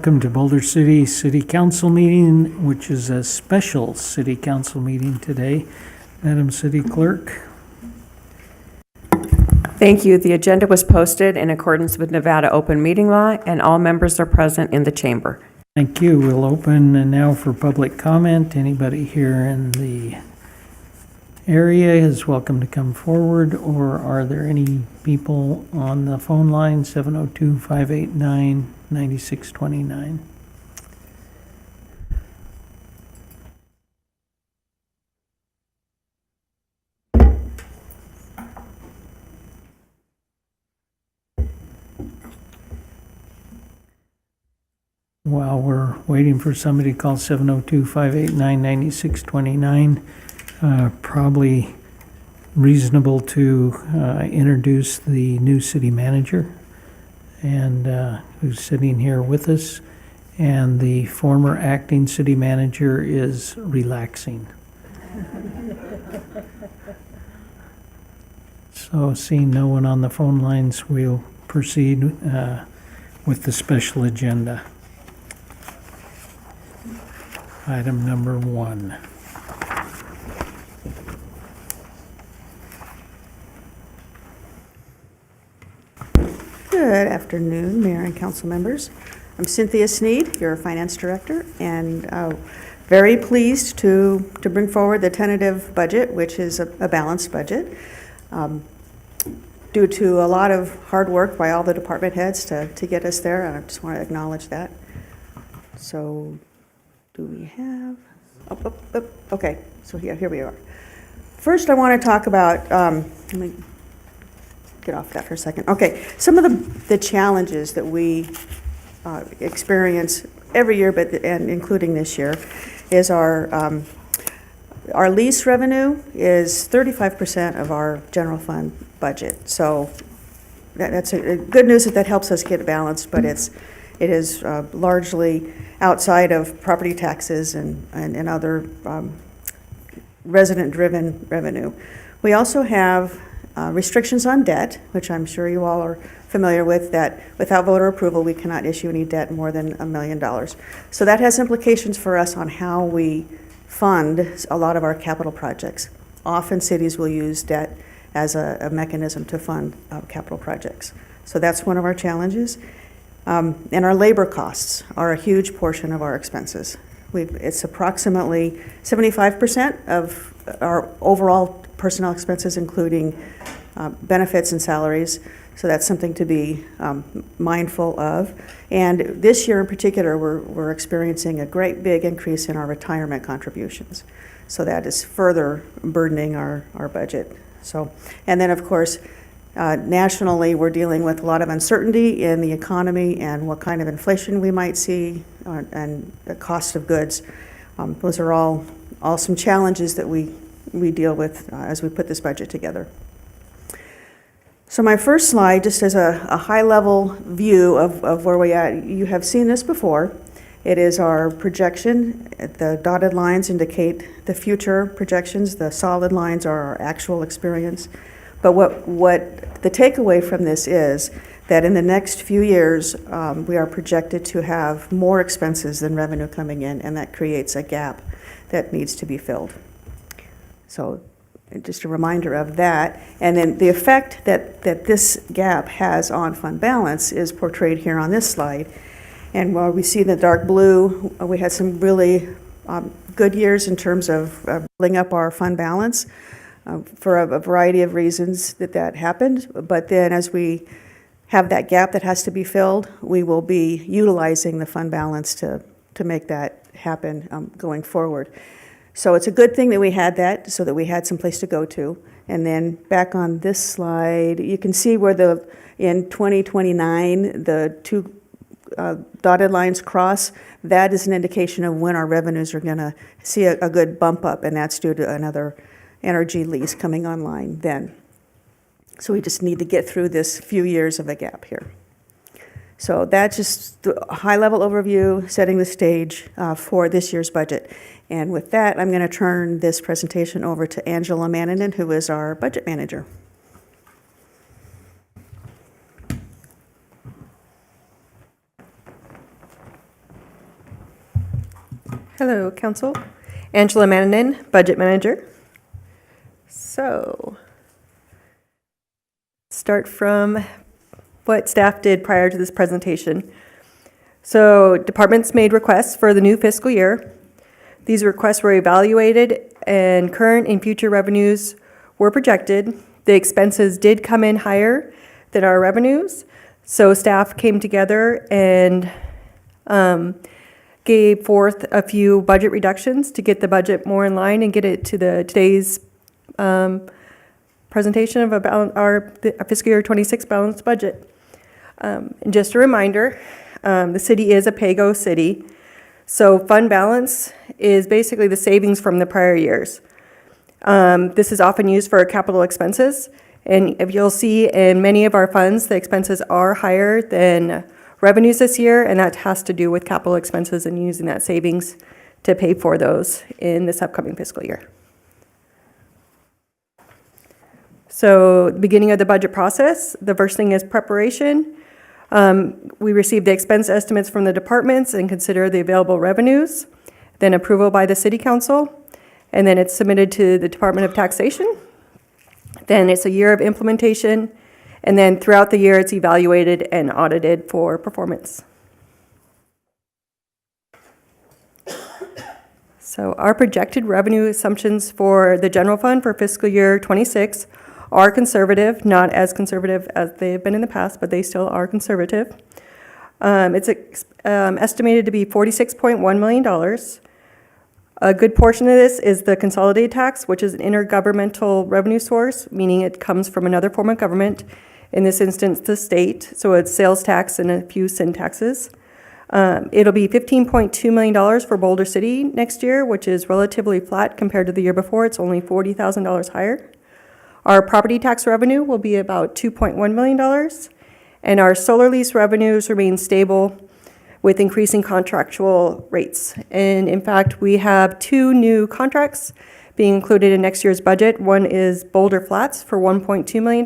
welcome to Boulder City City Council meeting, which is a special City Council meeting today. Madam City Clerk. Thank you. The agenda was posted in accordance with Nevada open meeting law, and all members are present in the chamber. Thank you. We'll open now for public comment. Anybody here in the area is welcome to come forward, or are there any people on the phone line, 702-589-9629? While we're waiting for somebody to call 702-589-9629, probably reasonable to introduce the new city manager, and who's sitting here with us, and the former acting city manager is relaxing. So seeing no one on the phone lines, we'll proceed with the special agenda. Item number 1. Good afternoon, Mayor and Council members. I'm Cynthia Sneed, your Finance Director, and very pleased to bring forward the tentative budget, which is a balanced budget. Due to a lot of hard work by all the department heads to get us there, and I just want to acknowledge that. So, do we have? Okay, so here we are. First, I want to talk about, let me get off that for a second. Okay, some of the challenges that we experience every year, and including this year, is our lease revenue is 35% of our general fund budget. So that's a good news that helps us get balanced, but it is largely outside of property taxes and other resident-driven revenue. We also have restrictions on debt, which I'm sure you all are familiar with, that without voter approval, we cannot issue any debt more than $1 million. So that has implications for us on how we fund a lot of our capital projects. Often cities will use debt as a mechanism to fund capital projects. So that's one of our challenges. And our labor costs are a huge portion of our expenses. It's approximately 75% of our overall personnel expenses, including benefits and salaries. So that's something to be mindful of. And this year in particular, we're experiencing a great big increase in our retirement contributions. So that is further burdening our budget. So, and then of course, nationally, we're dealing with a lot of uncertainty in the economy and what kind of inflation we might see, and the cost of goods. Those are all some challenges that we deal with as we put this budget together. So my first slide, just as a high-level view of where we are. You have seen this before. It is our projection. The dotted lines indicate the future projections. The solid lines are our actual experience. But what the takeaway from this is that in the next few years, we are projected to have more expenses than revenue coming in, and that creates a gap that needs to be filled. So just a reminder of that. And then the effect that this gap has on fund balance is portrayed here on this slide. And while we see the dark blue, we had some really good years in terms of building up our fund balance. For a variety of reasons that happened. But then as we have that gap that has to be filled, we will be utilizing the fund balance to make that happen going forward. So it's a good thing that we had that, so that we had some place to go to. And then back on this slide, you can see where in 2029, the two dotted lines cross. That is an indication of when our revenues are going to see a good bump up, and that's due to another energy lease coming online then. So we just need to get through this few years of a gap here. So that's just a high-level overview, setting the stage for this year's budget. And with that, I'm going to turn this presentation over to Angela Manninen, who is our budget manager. Hello, Council. Angela Mannanen, Budget Manager. So, start from what staff did prior to this presentation. So, departments made requests for the new fiscal year. These requests were evaluated, and current and future revenues were projected. The expenses did come in higher than our revenues, so staff came together and gave forth a few budget reductions to get the budget more in line and get it to today's presentation of our fiscal year 26 balanced budget. And just a reminder, the city is a pay-go city, so fund balance is basically the savings from the prior years. This is often used for capital expenses, and if you'll see in many of our funds, the expenses are higher than revenues this year, and that has to do with capital expenses and using that savings to pay for those in this upcoming fiscal year. So, the beginning of the budget process, the first thing is preparation. We receive the expense estimates from the departments and consider the available revenues, then approval by the City Council, and then it's submitted to the Department of Taxation. Then it's a year of implementation, and then throughout the year, it's evaluated and audited for performance. So our projected revenue assumptions for the general fund for fiscal year 26 are conservative, not as conservative as they've been in the past, but they still are conservative. It's estimated to be $46.1 million. A good portion of this is the consolidated tax, which is an intergovernmental revenue source, meaning it comes from another form of government, in this instance, the state. So it's sales tax and a few sin taxes. It'll be $15.2 million for Boulder City next year, which is relatively flat compared to the year before. It's only $40,000 higher. Our property tax revenue will be about $2.1 million, and our solar lease revenues remain stable with increasing contractual rates. And in fact, we have 2 new contracts being included in next year's budget. One is Boulder Flats for $1.2 million.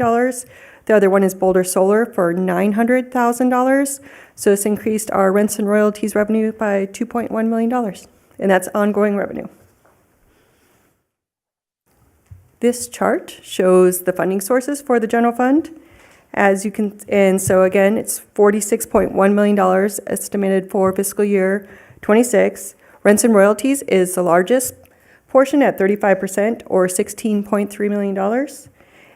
The other one is Boulder Solar for $900,000. So this increased our rents and royalties revenue by $2.1 million, and that's ongoing revenue. This chart shows the funding sources for the general fund. As you can, and so again, it's $46.1 million estimated for fiscal year 26. Rents and royalties is the largest portion at 35%, or $16.3 million.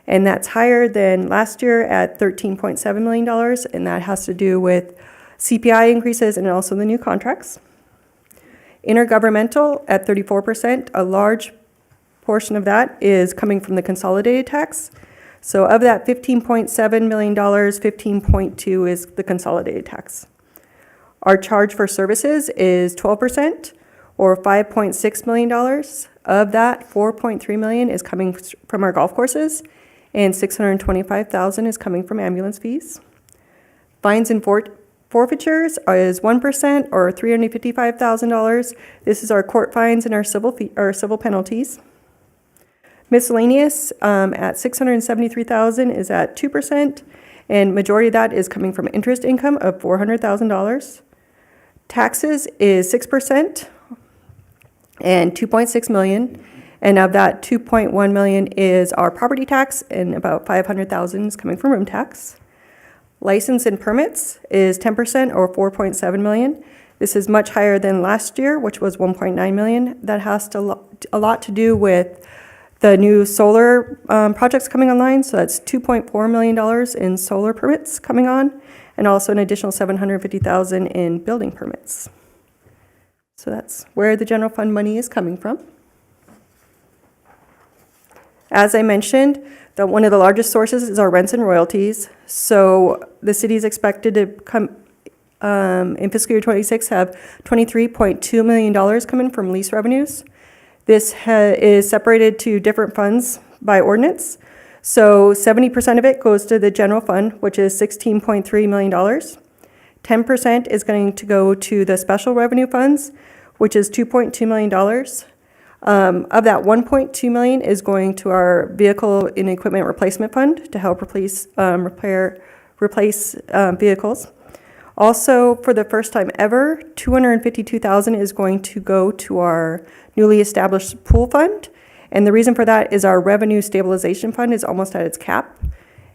And that's higher than last year at $13.7 million, and that has to do with CPI increases and also the new contracts. Intergovernmental at 34%, a large portion of that is coming from the consolidated tax. So of that $15.7 million, 15.2 is the consolidated tax. Our charge for services is 12%, or $5.6 million. Of that, $4.3 million is coming from our golf courses, and $625,000 is coming from ambulance fees. Fines and forfeitures is 1%, or $355,000. This is our court fines and our civil penalties. Miscellaneous at $673,000 is at 2%, and majority of that is coming from interest income of $400,000. Taxes is 6% and $2.6 million, and of that $2.1 million is our property tax, and about $500,000 is coming from room tax. License and permits is 10%, or $4.7 million. This is much higher than last year, which was $1.9 million. That has a lot to do with the new solar projects coming online, so that's $2.4 million in solar permits coming on, and also an additional $750,000 in building permits. So that's where the general fund money is coming from. As I mentioned, one of the largest sources is our rents and royalties. So the city is expected to come in fiscal year 26 have $23.2 million coming from lease revenues. This is separated to different funds by ordinance. So 70% of it goes to the general fund, which is $16.3 million. 10% is going to go to the special revenue funds, which is $2.2 million. Of that, $1.2 million is going to our vehicle and equipment replacement fund to help replace vehicles. Also, for the first time ever, $252,000 is going to go to our newly established pool fund. And the reason for that is our revenue stabilization fund is almost at its cap.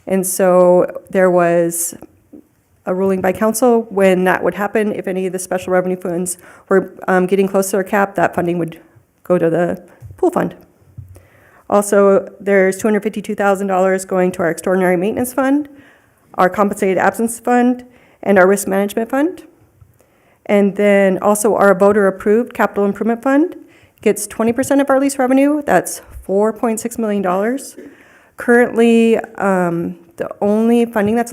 And so there was a ruling by council when that would happen. If any of the special revenue funds were getting close to their cap, that funding would go to the pool fund. Also, there's $252,000 going to our extraordinary maintenance fund, our compensated absence fund, and our risk management fund. And then also our voter-approved capital improvement fund gets 20% of our lease revenue. That's $4.6 million. Currently, the only funding that's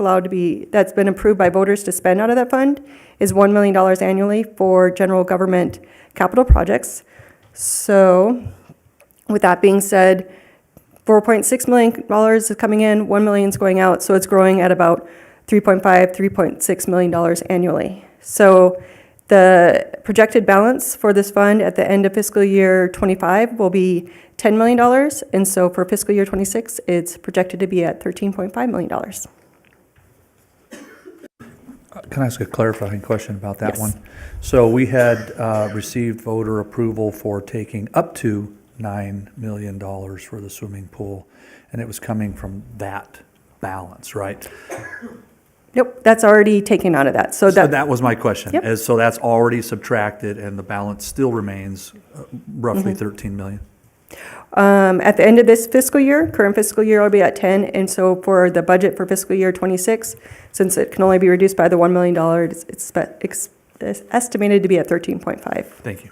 that's been approved by voters to spend out of that fund is $1 million annually for general government capital projects. So with that being said, $4.6 million is coming in, $1 million is going out, so it's growing at about $3.6 million annually. So the projected balance for this fund at the end of fiscal year 25 will be $10 million, and so for fiscal year 26, it's projected to be at $13.5 million. Can I ask a clarifying question about that Yes. one? So we had received voter approval for taking up to $9 million for the swimming pool, and it was coming from that balance, right? Nope, that's already taken out of that. So So that was my question. Yep. So that's already subtracted, and the balance still remains roughly Mm-hmm. 13 million? At the end of this fiscal year, current fiscal year will be at 10, and so for the budget for fiscal year 26, since it can only be reduced by the $1 million, it's estimated to be at 13.5. Thank you.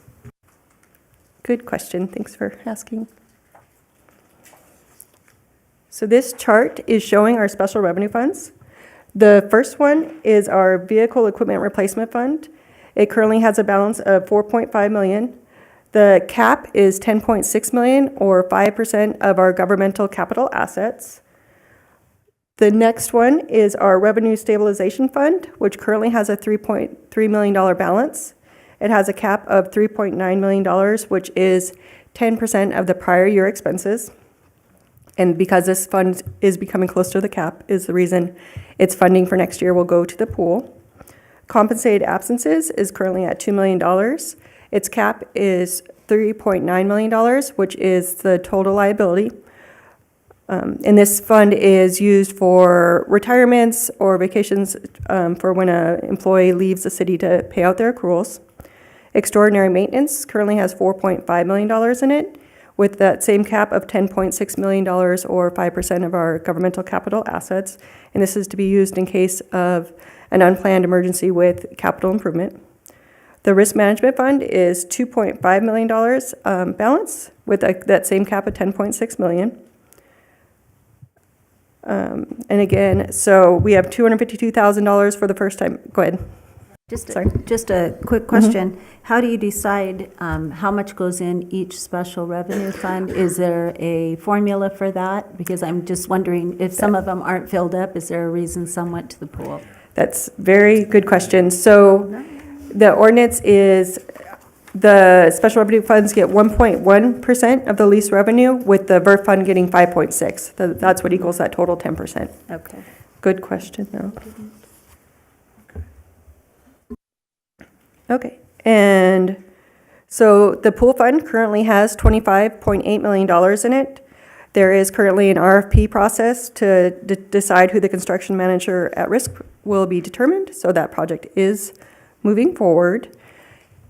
Good question, thanks for asking. So this chart is showing our special revenue funds. The first one is our vehicle equipment replacement fund. It currently has a balance of $4.5 million. The cap is $10.6 million, or 5% of our governmental capital assets. The next one is our revenue stabilization fund, which currently has a $3.3 million balance. It has a cap of $3.9 million, which is 10% of the prior year expenses. And because this fund is becoming close to the cap is the reason its funding for next year will go to the pool. Compensated absences is currently at $2 million. Its cap is $3.9 million, which is the total liability. And this fund is used for retirements or vacations for when an employee leaves the city to pay out their accruals. Extraordinary maintenance currently has $4.5 million in it, with that same cap of $10.6 million, or 5% of our governmental capital assets. And this is to be used in case of an unplanned emergency with capital improvement. The risk management fund is $2.5 million balance, with that same cap of $10.6 million. And again, so we have $252,000 for the first time. Go ahead. Sorry. Just a quick question. How do you decide how much goes in each special revenue fund? Is there a formula for that? Because I'm just wondering, if some of them aren't filled up, is there a reason some went to the pool? That's very good question. So the ordinance is the special revenue funds get 1.1% of the lease revenue, with the VERF fund getting 5.6. That's what equals that total 10%. Okay. Good question, though. Okay, and so the pool fund currently has $25.8 million in it. There is currently an RFP process to decide who the construction manager at risk will be determined, so that project is moving forward.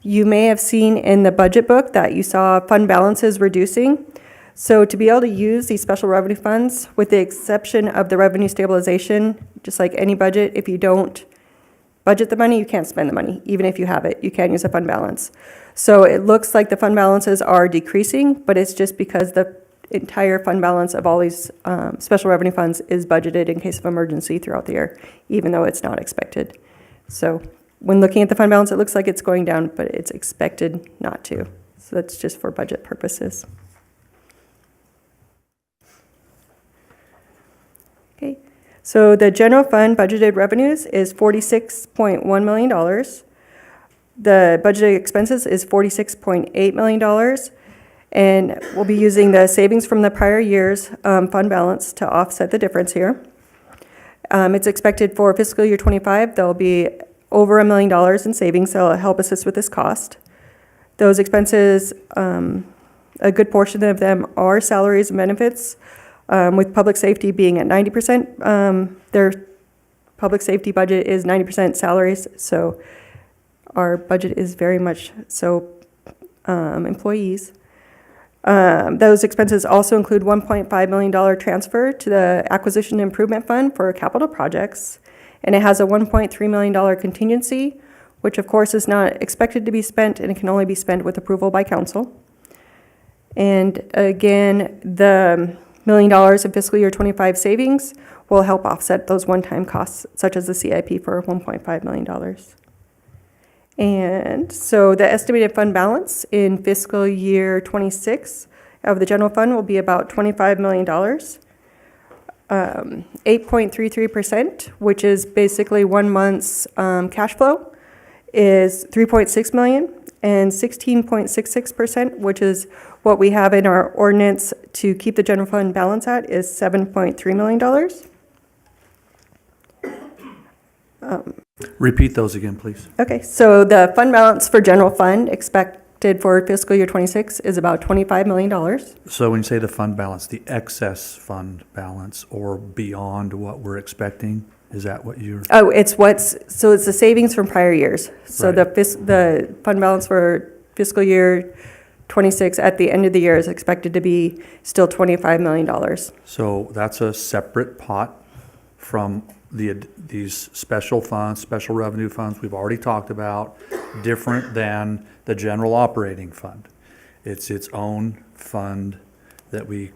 You may have seen in the budget book that you saw fund balances reducing. So to be able to use these special revenue funds, with the exception of the revenue stabilization, just like any budget, if you don't budget the money, you can't spend the money. Even if you have it, you can't use a fund balance. So it looks like the fund balances are decreasing, but it's just because the entire fund balance of all these special revenue funds is budgeted in case of emergency throughout the year, even though it's not expected. So when looking at the fund balance, it looks like it's going down, but it's expected not to. So that's just for budget purposes. Okay. So the general fund budgeted revenues is $46.1 million. The budgeted expenses is $46.8 million. And we'll be using the savings from the prior year's fund balance to offset the difference here. It's expected for fiscal year 25, there'll be over $1 million in savings that'll help assist with this cost. Those expenses, a good portion of them are salaries and benefits, with public safety being at 90%. Their public safety budget is 90% salaries, so our budget is very much so employees. Those expenses also include $1.5 million transfer to the Acquisition Improvement Fund for capital projects, and it has a $1.3 million contingency, which of course is not expected to be spent and it can only be spent with approval by council. And again, the $1 million in fiscal year 25 savings will help offset those one-time costs, such as the CIP for $1.5 million. And so the estimated fund balance in fiscal year 26 of the general fund will be about $25 million. 8.33%, which is basically 1 month's cash flow, is $3.6 million, and 16.66%, which is what we have in our ordinance to keep the general fund balance at, is $7.3 million. Repeat those again, please. Okay, so the fund balance for general fund expected for fiscal year 26 is about $25 million. So when you say the fund balance, the excess fund balance or beyond what we're expecting, is that what you're? Oh, it's the savings from prior years. So Right. the fund balance for fiscal year 26 at the end of the year is expected to be still $25 million. So that's a separate pot from these special funds, special revenue funds we've already talked about, different than the general operating fund. It's its own fund that we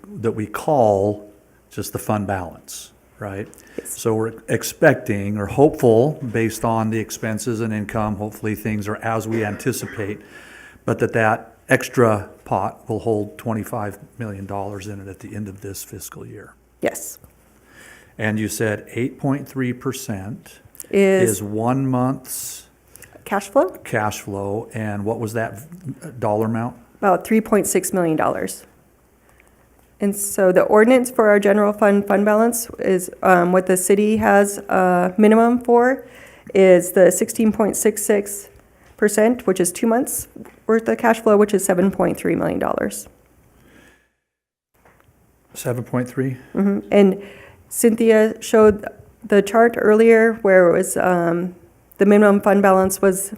call just the fund balance, right? So we're expecting or hopeful, based on the expenses and income, hopefully things are as we anticipate, but that extra pot will hold $25 million in it at the end of this fiscal year. Yes. And you said 8.3% Is is 1 month's cash flow cash flow, and what was that dollar amount? about $3.6 million. And so the ordinance for our general fund balance is what the city has a minimum for is the 16.66%, which is 2 months worth of cash flow, which is $7.3 million. 7.3? And Cynthia showed the chart earlier where it was the minimum fund balance was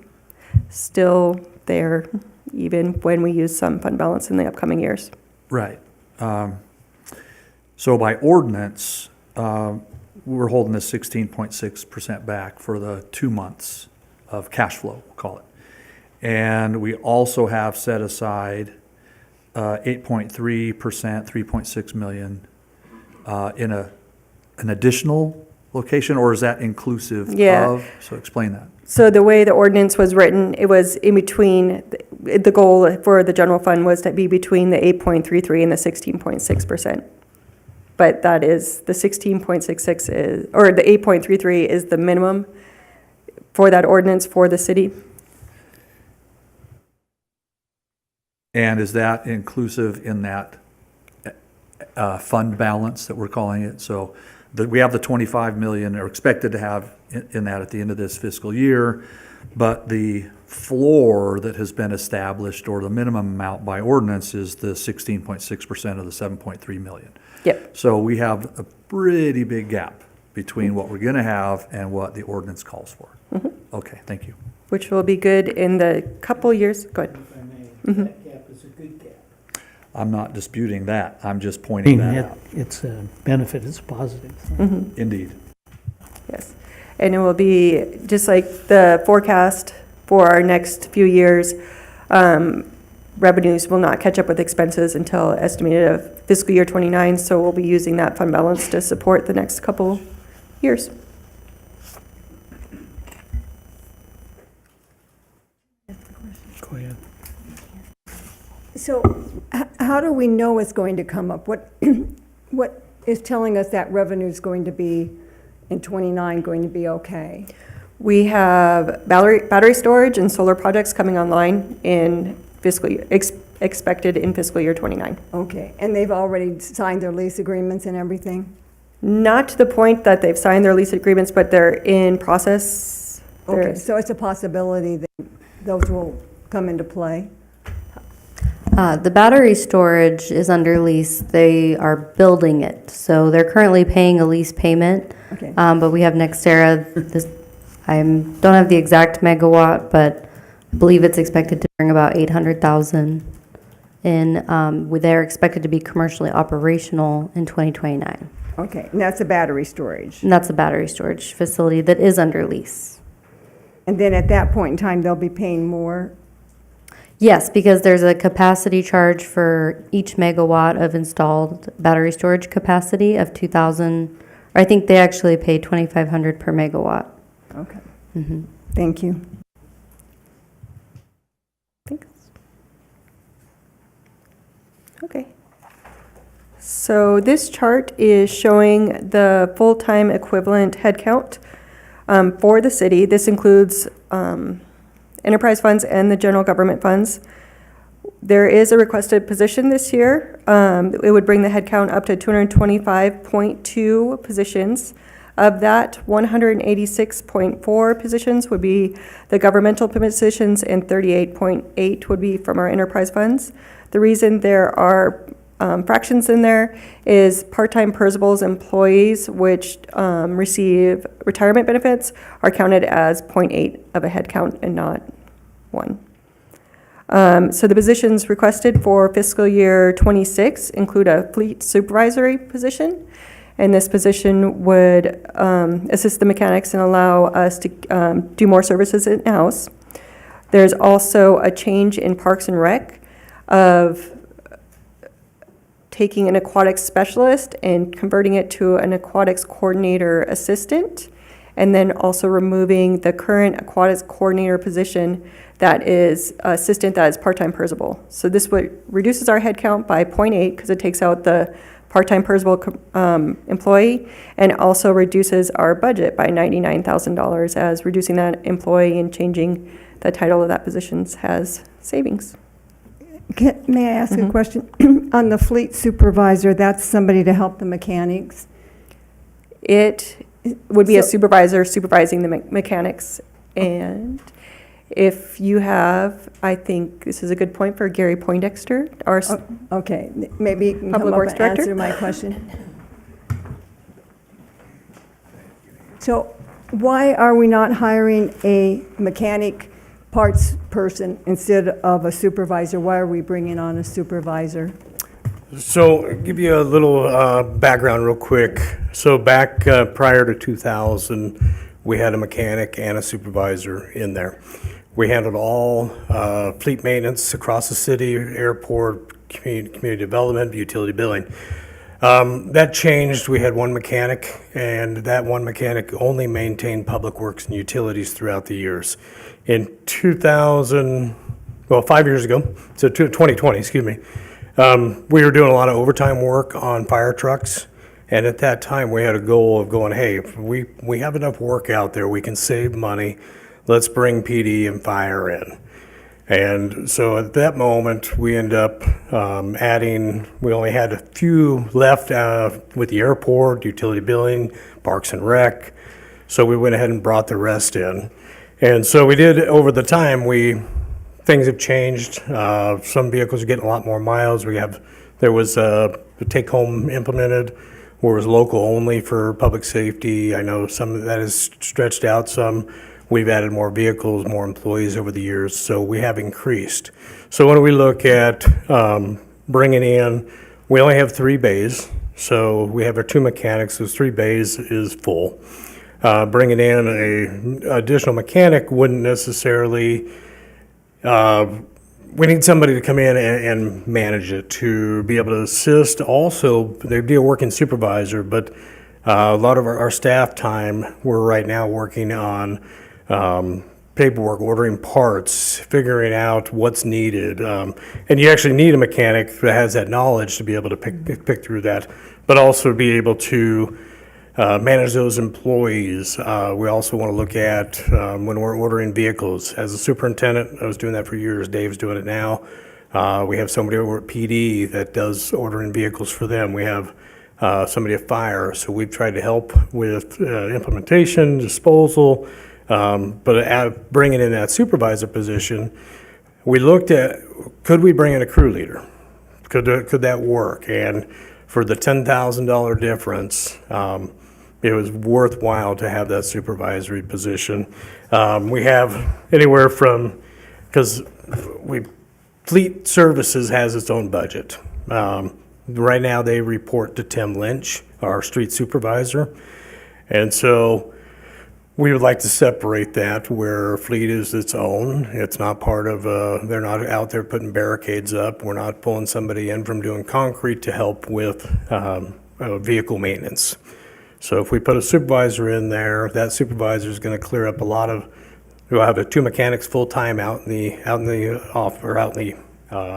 still there even when we use some fund balance in the upcoming years. Right. So by ordinance, we're holding this 16.6% back for the 2 months of cash flow, we'll call it. And we also have set aside 8.3%, $3.6 million in an additional location, or is that inclusive Yeah. of? So explain that. So the way the ordinance was written, it was in between, the goal for the general fund was to be between the 8.33 and the 16.6%. But that is, the 16.66 is, or the 8.33 is the minimum for that ordinance for the city. And is that inclusive in that fund balance that we're calling it? So we have the 25 million, or expected to have in that at the end of this fiscal year, but the floor that has been established, or the minimum amount by ordinance, is the 16.6% of the 7.3 million. Yep. So we have a pretty big gap between what we're gonna have and what the ordinance calls for. Okay, thank you. Which will be good in the couple years. Go ahead. If I may, that gap is a good gap. I'm not disputing that, I'm just pointing that out. It's a benefit, it's a positive. Indeed. Yes. And it will be just like the forecast for our next few years. Revenues will not catch up with expenses until estimated of fiscal year 29. So we'll be using that fund balance to support the next couple years. Go ahead. So how do we know it's going to come up? What is telling us that revenue is going to be, in 29, going to be okay? We have battery storage and solar projects coming online in fiscal year, expected in fiscal year 29. Okay, and they've already signed their lease agreements and everything? Not to the point that they've signed their lease agreements, but they're in process Okay, There's- so it's a possibility that those will come into play? The battery storage is under lease. They are building it, so they're currently paying a lease payment. Okay. But we have Nextera. Don't have the exact megawatt, but I believe it's expected to bring about 800,000 in. They're expected to be commercially operational in 2029, Okay, and that's a battery storage. and that's a battery storage facility that is under lease. And then at that point in time, they'll be paying more? Yes, because there's a capacity charge for each megawatt of installed battery storage capacity of 2,000, or I think they actually pay 2,500 per megawatt. Okay. Mhm. Thank you. Okay. So this chart is showing the full-time equivalent headcount for the city. This includes enterprise funds and the general government funds. There is a requested position this year. It would bring the headcount up to 225.2 positions. Of that, 186.4 positions would be the governmental positions and 38.8 would be from our enterprise funds. The reason there are fractions in there is part-time Percival's employees, which receive retirement benefits, are counted as 0.8 of a head count and not 1. So the positions requested for fiscal year '26 include a fleet supervisory position, and this position would assist the mechanics and allow us to do more services in-house. There's also a change in Parks and Rec of taking an aquatics specialist and converting it to an aquatics coordinator assistant, and then also removing the current aquatics coordinator position that is assistant that is part-time Percival. So this would reduces our headcount by 0.8 because it takes out the part-time Percival employee, and also reduces our budget by $99,000 as reducing that employee and changing the title of that position has savings. May I ask Mm-hmm. a question? On the fleet supervisor, that's somebody to help the mechanics? It would be a So- supervisor supervising the mechanics. And if you have, I think this is a good point for Gary Poindexter, our, Okay, maybe you can Public come up Works and Director? answer my question. So why are we not hiring a mechanic parts person instead of a supervisor? Why are we bringing on a supervisor? So, I'll give you a little background real quick. So, back prior to 2000, we had a mechanic and a supervisor in there. We handled all fleet maintenance across the city, airport, community development, utility billing. That changed. We had one mechanic, and that one mechanic only maintained public works and utilities throughout the years. In 2000, well, 5 years ago, so 2020, excuse me, we were doing a lot of overtime work on fire trucks, and at that time we had a goal of going, hey, if we have enough work out there, we can save money, let's bring PD and fire in. And so at that moment, we end up adding, we only had a few left with the airport, utility billing, Parks and Rec, so we went ahead and brought the rest in. And so we did, over the time, things have changed. Some vehicles are getting a lot more miles. There was the take-home implemented, where it was local only for public safety. I know some of that has stretched out some. We've added more vehicles, more employees over the years, so we have increased. So when we look at bringing in, we only have 3 bays. So we have our 2 mechanics, those 3 bays is full. Bringing in an additional mechanic wouldn't necessarily, we need somebody to come in and manage it, to be able to assist. Also, they'd be a working supervisor, but a lot of our staff time, we're right now working on paperwork, ordering parts, figuring out what's needed. And you actually need a mechanic that has that knowledge to be able to pick through that, but also be able to manage those employees. We also want to look at when we're ordering vehicles. As a superintendent, I was doing that for years. Dave's doing it now. We have somebody over at PD that does ordering vehicles for them. We have somebody at fire. So we've tried to help with implementation, disposal, But bringing in that supervisor position, we looked at, could we bring in a crew leader? Could that work? And for the $10,000 difference, it was worthwhile to have that supervisory position. We have anywhere from, because Fleet Services has its own budget. Right now, they report to Tim Lynch, our street supervisor. And so we would like to separate that where Fleet is its own. It's not part of, they're not out there putting barricades up. We're not pulling somebody in from doing concrete to help with vehicle maintenance. So if we put a supervisor in there, that supervisor is going to clear up a lot of, we'll have 2 mechanics full-time out in the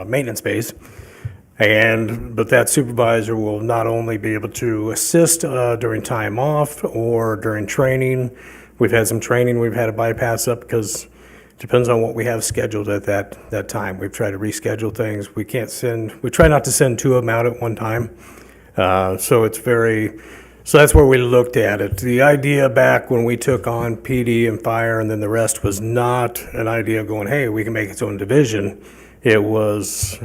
maintenance base. But that supervisor will not only be able to assist during time off or during training. We've had some training we've had to bypass up because it depends on what we have scheduled at that time. We've tried to reschedule things. We try not to send 2 of them out at one time. So that's where we looked at it. The idea back when we took on PD and fire and then the rest was not an idea of going, hey, we can make its own division. It was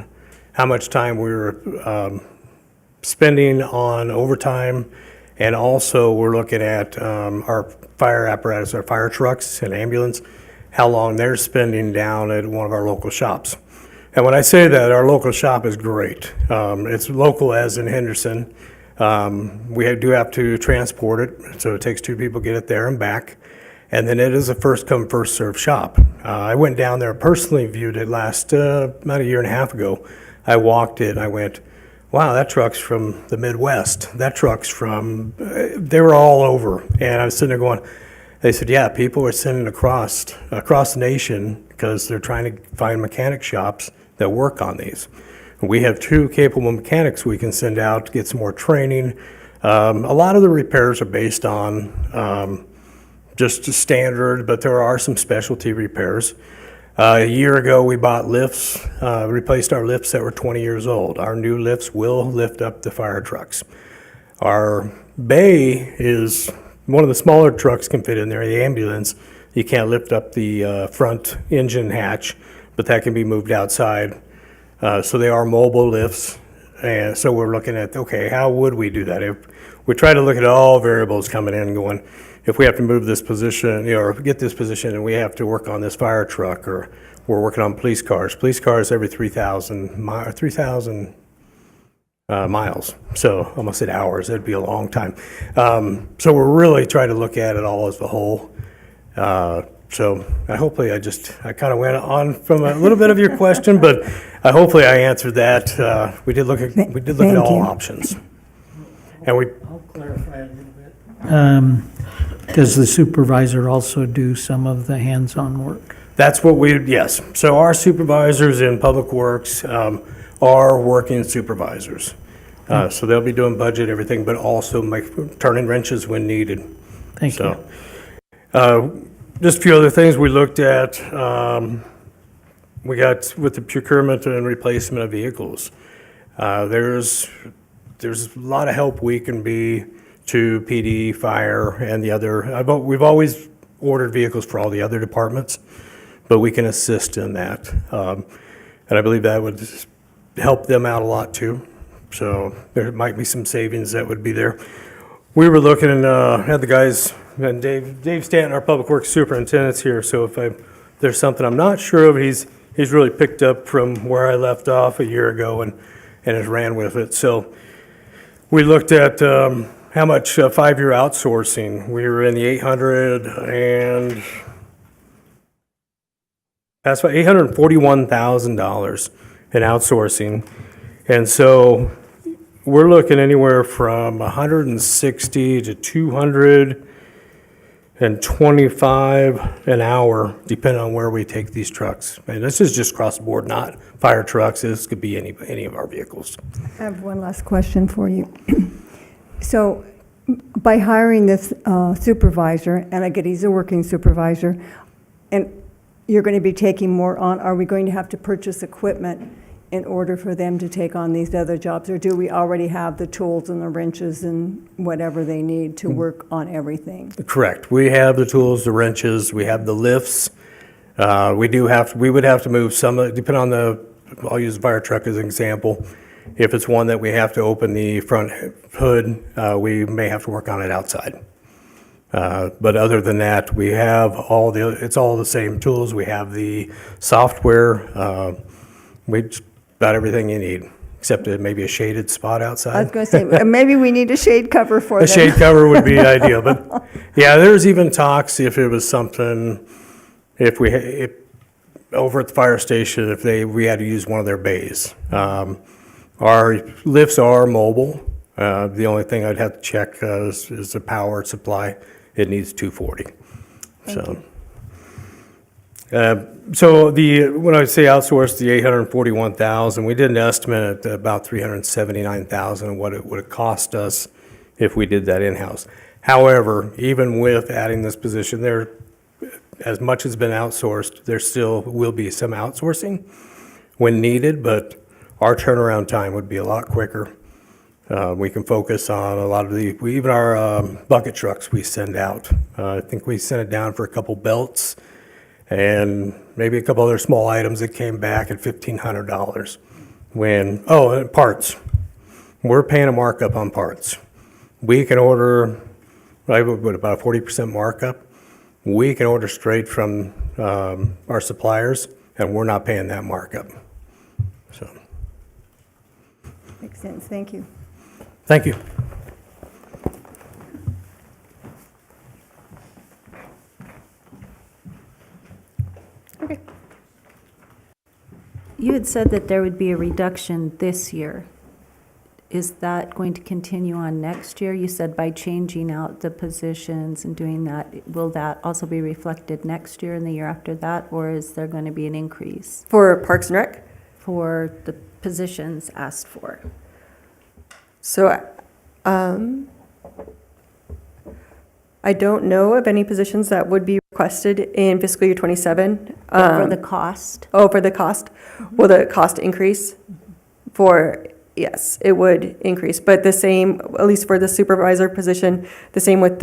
how much time we were spending on overtime, and also we're looking at our fire apparatus, our fire trucks and ambulance, how long they're spending down at one of our local shops. And when I say that, our local shop is great. It's local as in Henderson. We do have to transport it, so it takes 2 people to get it there and back. And then it is a first come, first served shop. I went down there, personally viewed it last, about a year and a half ago. I walked it and I went, wow, that truck's from the Midwest. That truck's from, they were all over. And I was sitting there going, they said, yeah, people are sending across the nation because they're trying to find mechanic shops that work on these. We have 2 capable mechanics we can send out to get some more training. A lot of the repairs are based on just standard, but there are some specialty repairs. A year ago, we bought lifts, replaced our lifts that were 20 years old. Our new lifts will lift up the fire trucks. Our bay is one of the smaller trucks can fit in there, the ambulance. You can't lift up the front engine hatch, but that can be moved outside. So they are mobile lifts. And so we're looking at, okay, how would we do that? If we try to look at all variables coming in and going, if we have to move this position, or get this position and we have to work on this fire truck, or we're working on police cars every 3,000 miles. So I almost said hours, that'd be a long time. So we're really trying to look at it all as a whole. So hopefully I kind of went on from a little bit of your question, but hopefully I answered that. We did look at all options. And I'll clarify a little bit. Does the supervisor also do some of the hands-on work? that's what yes. So our supervisors in Public Works are working supervisors. So they'll be doing budget, everything, but also turning wrenches when needed. Thank you. Just a few other things we looked at. We got with the procurement and replacement of vehicles. There's a lot of help we can be to PD, fire, and the other. We've always ordered vehicles for all the other departments, but we can assist in that. And I believe that would help them out a lot too. So there might be some savings that would be there. We were looking and had the guys, and Dave Stanton, our Public Works Superintendent's here, so if there's something I'm not sure of, he's really picked up from where I left off a year ago and has ran with it. So we looked at how much 5-year outsourcing. We were in the $841,000 in outsourcing. And so we're looking anywhere from 160 to 225 an hour, depending on where we take these trucks. And this is just across the board, not fire trucks. This could be any of our vehicles. I have one last question for you. So by hiring this supervisor, and I get he's a working supervisor, and you're going to be taking more on, are we going to have to purchase equipment in order for them to take on these other jobs? Or do we already have the tools and the wrenches and whatever they need to work on everything? Correct. We have the tools, the wrenches, we have the lifts. We would have to move some, depending on I'll use the fire truck as an example. If it's one that we have to open the front hood, we may have to work on it outside. But other than that, we have it's all the same tools. We have the software. We just about everything you need, except maybe a shaded spot I was outside. going to say, maybe we need a shade cover for A them. shade cover would be ideal, but yeah, there's even talks if it was something, if over at the fire station, if we had to use one of their bays. Our lifts are mobile. The only thing I'd have to check is the power supply. It needs 240. So when I say outsource, the 841,000, we did an estimate at about 379,000 what it would cost us if we did that in-house. However, even with adding this position, as much has been outsourced, there still will be some outsourcing when needed, but our turnaround time would be a lot quicker. We can focus on a lot of even our bucket trucks we send out. I think we sent it down for a couple belts and maybe a couple other small items that came back at $1,500. And parts. We're paying a markup on parts. We can order, about a 40% markup. We can order straight from our suppliers, and we're not paying that markup. So, Makes sense, thank you. thank you. You had said that there would be a reduction this year. Is that going to continue on next year? You said by changing out the positions and doing that, will that also be reflected next year and the year after that? Or is there going to be an increase For Parks and Rec? for the positions asked for? So, I don't know of any positions that would be requested in fiscal year '27. For the cost? Oh, for the cost? Will the cost increase? Yes, it would increase, but the same, at least for the supervisor position, the same with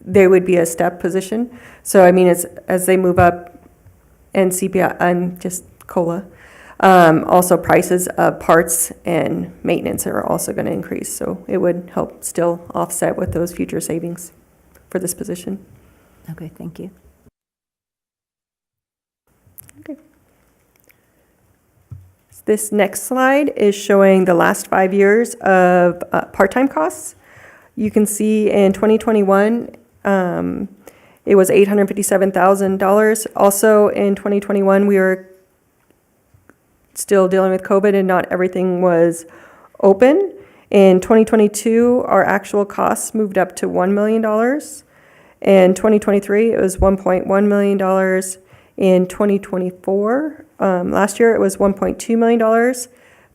they would be a step position. So, I mean, as they move up and CPI, and just COLA, also prices of parts and maintenance are also going to increase. So it would help still offset with those future savings for this position. Okay, thank you. This next slide is showing the last 5 years of part-time costs. You can see in 2021, it was $857,000. Also in 2021, we were still dealing with COVID and not everything was open. In 2022, our actual costs moved up to $1 million. In 2023, it was $1.1 million. In 2024, last year, it was $1.2 million.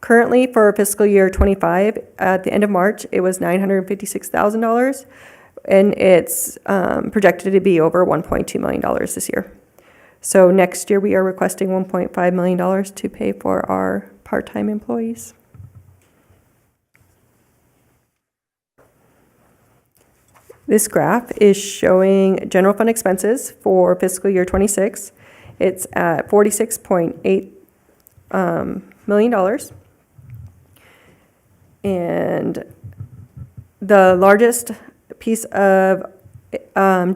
Currently, for fiscal year '25, at the end of March, it was $956,000, and it's projected to be over $1.2 million this year. So next year, we are requesting $1.5 million to pay for our part-time employees. This graph is showing general fund expenses for fiscal year '26. It's at $46.8 million. And the largest piece of,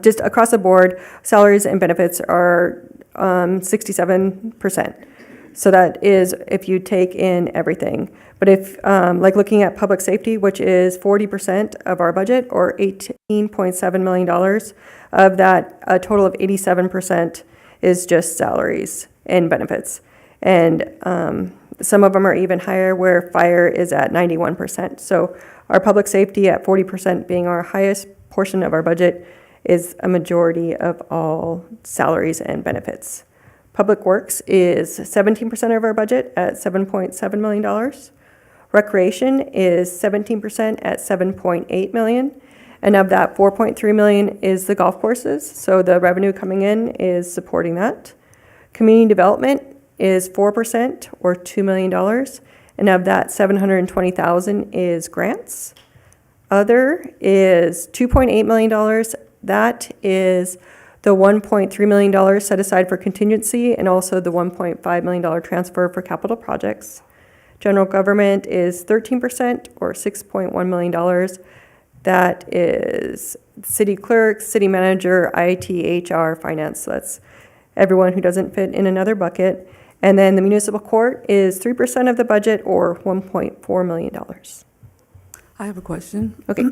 just across the board, salaries and benefits are 67%. So that is if you take in everything. But if, like looking at public safety, which is 40% of our budget, or $18.7 million, of that, a total of 87% is just salaries and benefits. And some of them are even higher, where fire is at 91%. So our public safety at 40% being our highest portion of our budget is a majority of all salaries and benefits. Public Works is 17% of our budget at $7.7 million. Recreation is 17% at $7.8 million. And of that, $4.3 million is the golf courses. So the revenue coming in is supporting that. Community development is 4%, or $2 million, and of that, $720,000 is grants. Other is $2.8 million. That is the $1.3 million set aside for contingency and also the $1.5 million transfer for capital projects. General government is 13%, or $6.1 million. That is city clerk, city manager, IT, HR, finance. So that's everyone who doesn't fit in another bucket. And then the municipal court is 3% of the budget, or $1.4 million. I have a question. Okay.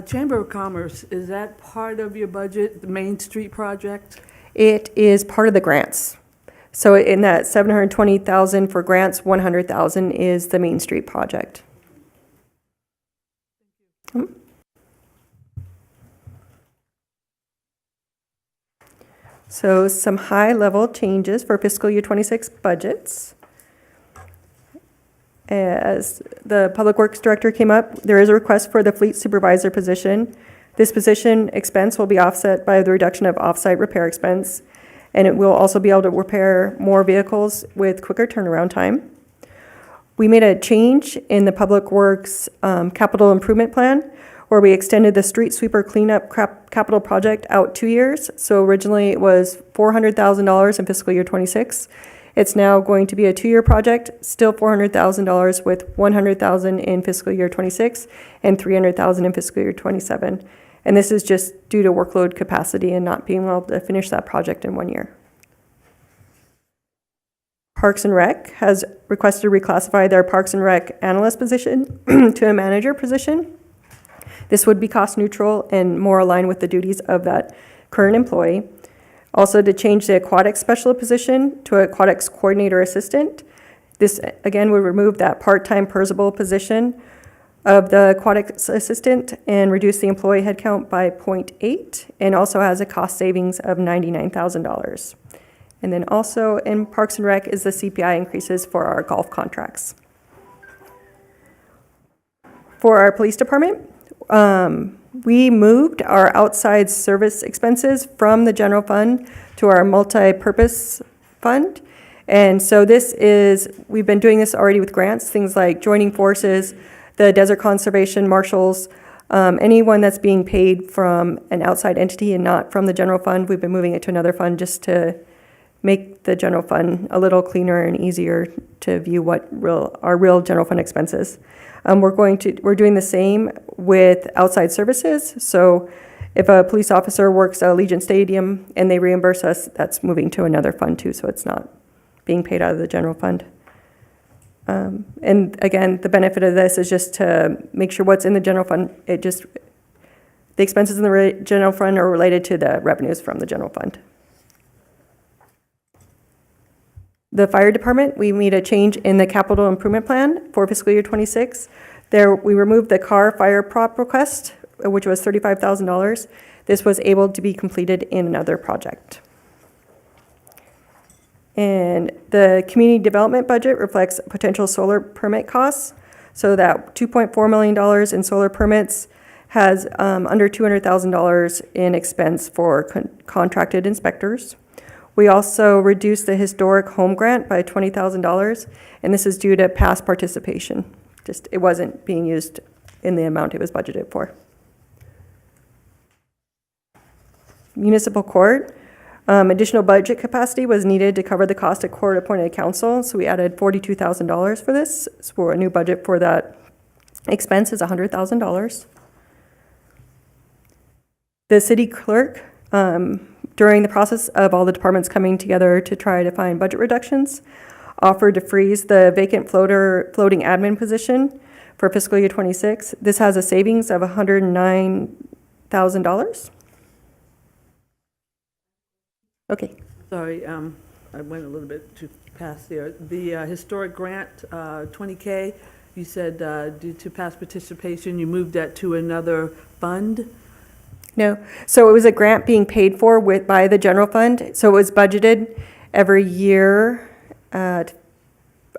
Chamber of Commerce, is that part of your budget, the Main Street project? It is part of the grants. So in that $720,000 for grants, $100,000 is the Main Street project. So some high-level changes for fiscal year 26 budgets. As the Public Works Director came up, there is a request for the fleet supervisor position. This position expense will be offset by the reduction of off-site repair expense, and it will also be able to repair more vehicles with quicker turnaround time. We made a change in the Public Works capital improvement plan, where we extended the street sweeper cleanup capital project out 2 years. So originally it was $400,000 in fiscal year 26. It's now going to be a 2-year project, still $400,000 with $100,000 in fiscal year 26 and $300,000 in fiscal year 27. And this is just due to workload capacity and not being able to finish that project in 1 year. Parks and Rec has requested to reclassify their Parks and Rec analyst position to a manager position. This would be cost neutral and more aligned with the duties of that current employee. Also, to change the aquatics specialist position to aquatics coordinator assistant. This, again, would remove that part-time Percival position of the aquatics assistant and reduce the employee headcount by 0.8, and also has a cost savings of $99,000. And then also in Parks and Rec is the CPI increases for our golf contracts. For our police department, we moved our outside service expenses from the general fund to our multi-purpose fund. And so we've been doing this already with grants, things like joining forces, the desert conservation marshals, anyone that's being paid from an outside entity and not from the general fund, we've been moving it to another fund just to make the general fund a little cleaner and easier to view what our real general fund expenses. We're doing the same with outside services. So if a police officer works at Allegiant Stadium and they reimburse us, that's moving to another fund too, so it's not being paid out of the general fund. And again, the benefit of this is just to make sure what's in the general fund, the expenses in the general fund are related to the revenues from the general fund. The fire department, we made a change in the capital improvement plan for fiscal year 26. There, we removed the car fire prop request, which was $35,000. This was able to be completed in another project. And the community development budget reflects potential solar permit costs. So that $2.4 million in solar permits has under $200,000 in expense for contracted inspectors. We also reduced the historic home grant by $20,000, and this is due to past participation. Just, it wasn't being used in the amount it was budgeted for. Municipal court, additional budget capacity was needed to cover the cost of court-appointed counsel, so we added $42,000 for this. So a new budget for that expense is $100,000. The city clerk, during the process of all the departments coming together to try to find budget reductions, offered to freeze the vacant floating admin position for fiscal year 26. This has a savings of $109,000. Okay. Sorry, I went a little bit too past there. The historic grant, $20K, you said due to past participation, you moved that to another fund? No. So it was a grant being paid for by the general fund. So it was budgeted every year at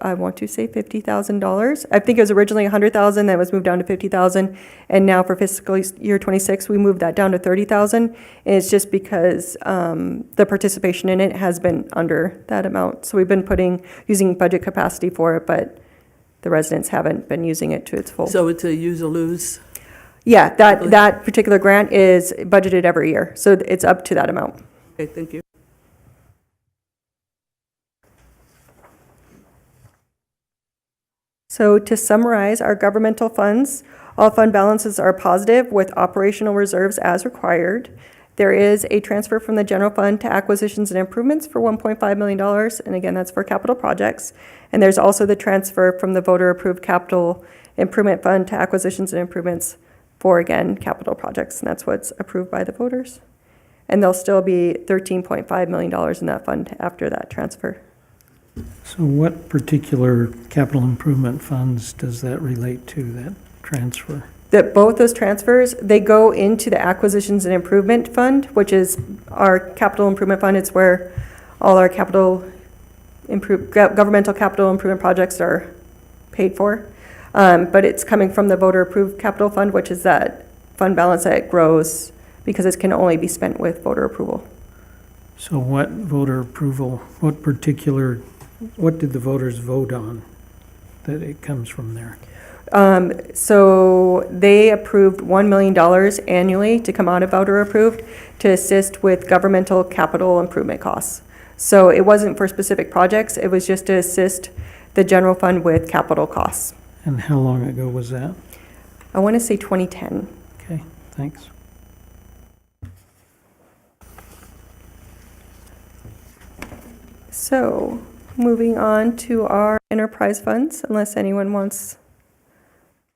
I want to say $50,000. I think it was originally $100,000, then it was moved down to $50,000. And now for fiscal year '26, we moved that down to $30,000. And it's just because the participation in it has been under that amount. So we've been using budget capacity for it, but the residents haven't been using it to its full. So it's a use or lose? Yeah, that particular grant is budgeted every year, so it's up to that amount. Okay, thank you. So to summarize, our governmental funds, all fund balances are positive with operational reserves as required. There is a transfer from the general fund to acquisitions and improvements for $1.5 million, and again, that's for capital projects. And there's also the transfer from the voter-approved capital improvement fund to acquisitions and improvements for, again, capital projects, and that's what's approved by the voters. And there'll still be $13.5 million in that fund after that transfer. So what particular capital improvement funds does that relate to, that transfer? That both those transfers, they go into the acquisitions and improvement fund, which is our capital improvement fund. It's where all our governmental capital improvement projects are paid for. But it's coming from the voter-approved capital fund, which is that fund balance that grows because it can only be spent with voter approval. So what voter approval, what did the voters vote on that it comes from there? So they approved $1 million annually to come out of voter approved to assist with governmental capital improvement costs. So it wasn't for specific projects, it was just to assist the general fund with capital costs. And how long ago was that? I want to say 2010. Okay, thanks. So moving on to our enterprise funds, unless anyone wants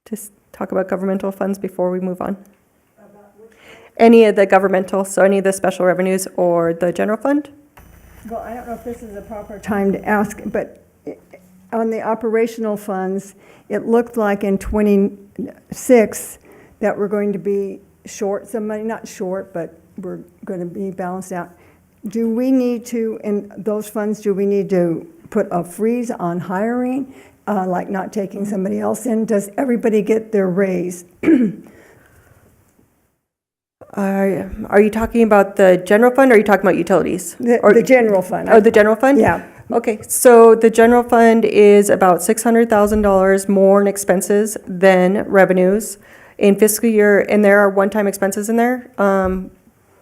to talk about governmental funds before we move on. Any of the governmental, so any of the special revenues or the general fund? Well, I don't know if this is the proper time to ask, but on the operational funds, it looked like in '26 that we're going to be short some money, not short, but we're going to be balanced out. Do we need to, in those funds, do we need to put a freeze on hiring, like not taking somebody else in? Does everybody get their raise? Are you talking about the general fund or are you talking about utilities? The general fund. Oh, the general fund? Yeah. Okay, so the general fund is about $600,000 more in expenses than revenues in fiscal year, and there are one-time expenses in there.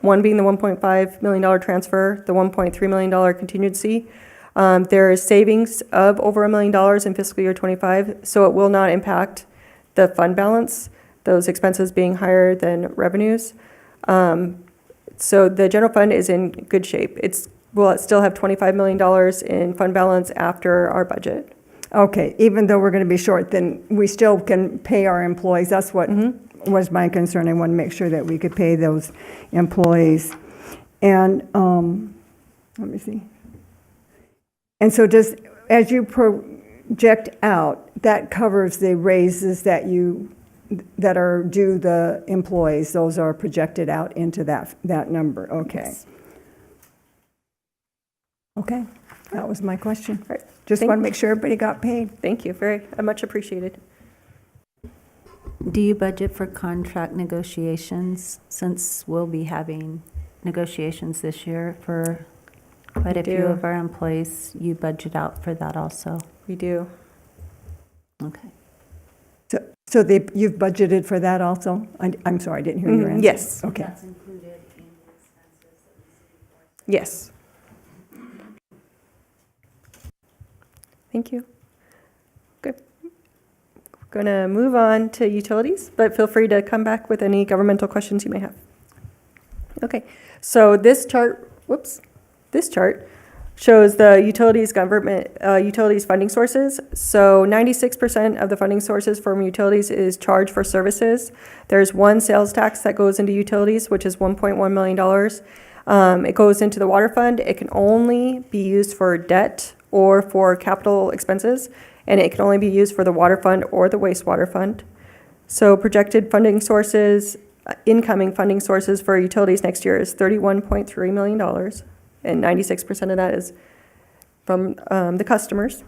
One being the $1.5 million transfer, the $1.3 million contingency. There is savings of over $1 million in fiscal year '25, so it will not impact the fund balance, those expenses being higher than revenues. So the general fund is in good shape. We'll still have $25 million in fund balance after our budget. Okay, even though we're going to be short, then we still can pay our employees. That's what was my concern. I want to make sure that we could pay those employees. And let me see. And so as you project out, that covers the raises that are due the employees. Those are projected out into that number. Okay. Yes. Okay, that was my question. Right. Just want to make sure everybody got paid. Thank you, very much appreciated. Do you budget for contract negotiations, since we'll be having negotiations this year for quite a few do. of our employees? You budget out for that also? We do. Okay. So you've budgeted for that also? I'm sorry, I didn't hear your answer. Yes. Okay. included in the expenses that we see. Yes. Thank you. Good. Going to move on to utilities, but feel free to come back with any governmental questions you may have. Okay, so this chart shows the utilities funding sources. So 96% of the funding sources from utilities is charged for services. There's one sales tax that goes into utilities, which is $1.1 million. It goes into the water fund. It can only be used for debt or for capital expenses, and it can only be used for the water fund or the wastewater fund. So projected funding sources, incoming funding sources for utilities next year is $31.3 million, and 96% of that is from the customers.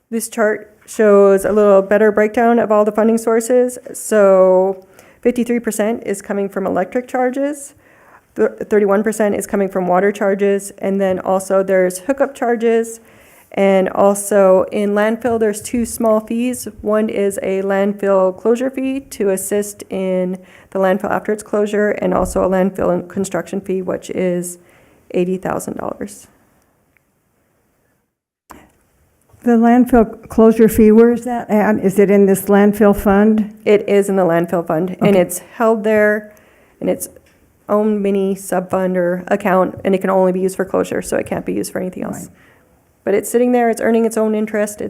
This chart shows a little better breakdown of all the funding sources. So 53% is coming from electric charges, 31% is coming from water charges, and then also there's hookup charges. And also in landfill, there's two small fees. One is a landfill closure fee to assist in the landfill after its closure, and also a landfill construction fee, which is $80,000. The landfill closure fee, where is that at? Is it in this landfill fund? It is in the landfill fund, and it's held there in its own mini sub-fund or account, and it can only be used for closure, so it can't be used for anything else. Right. But it's sitting there, it's earning its own interest,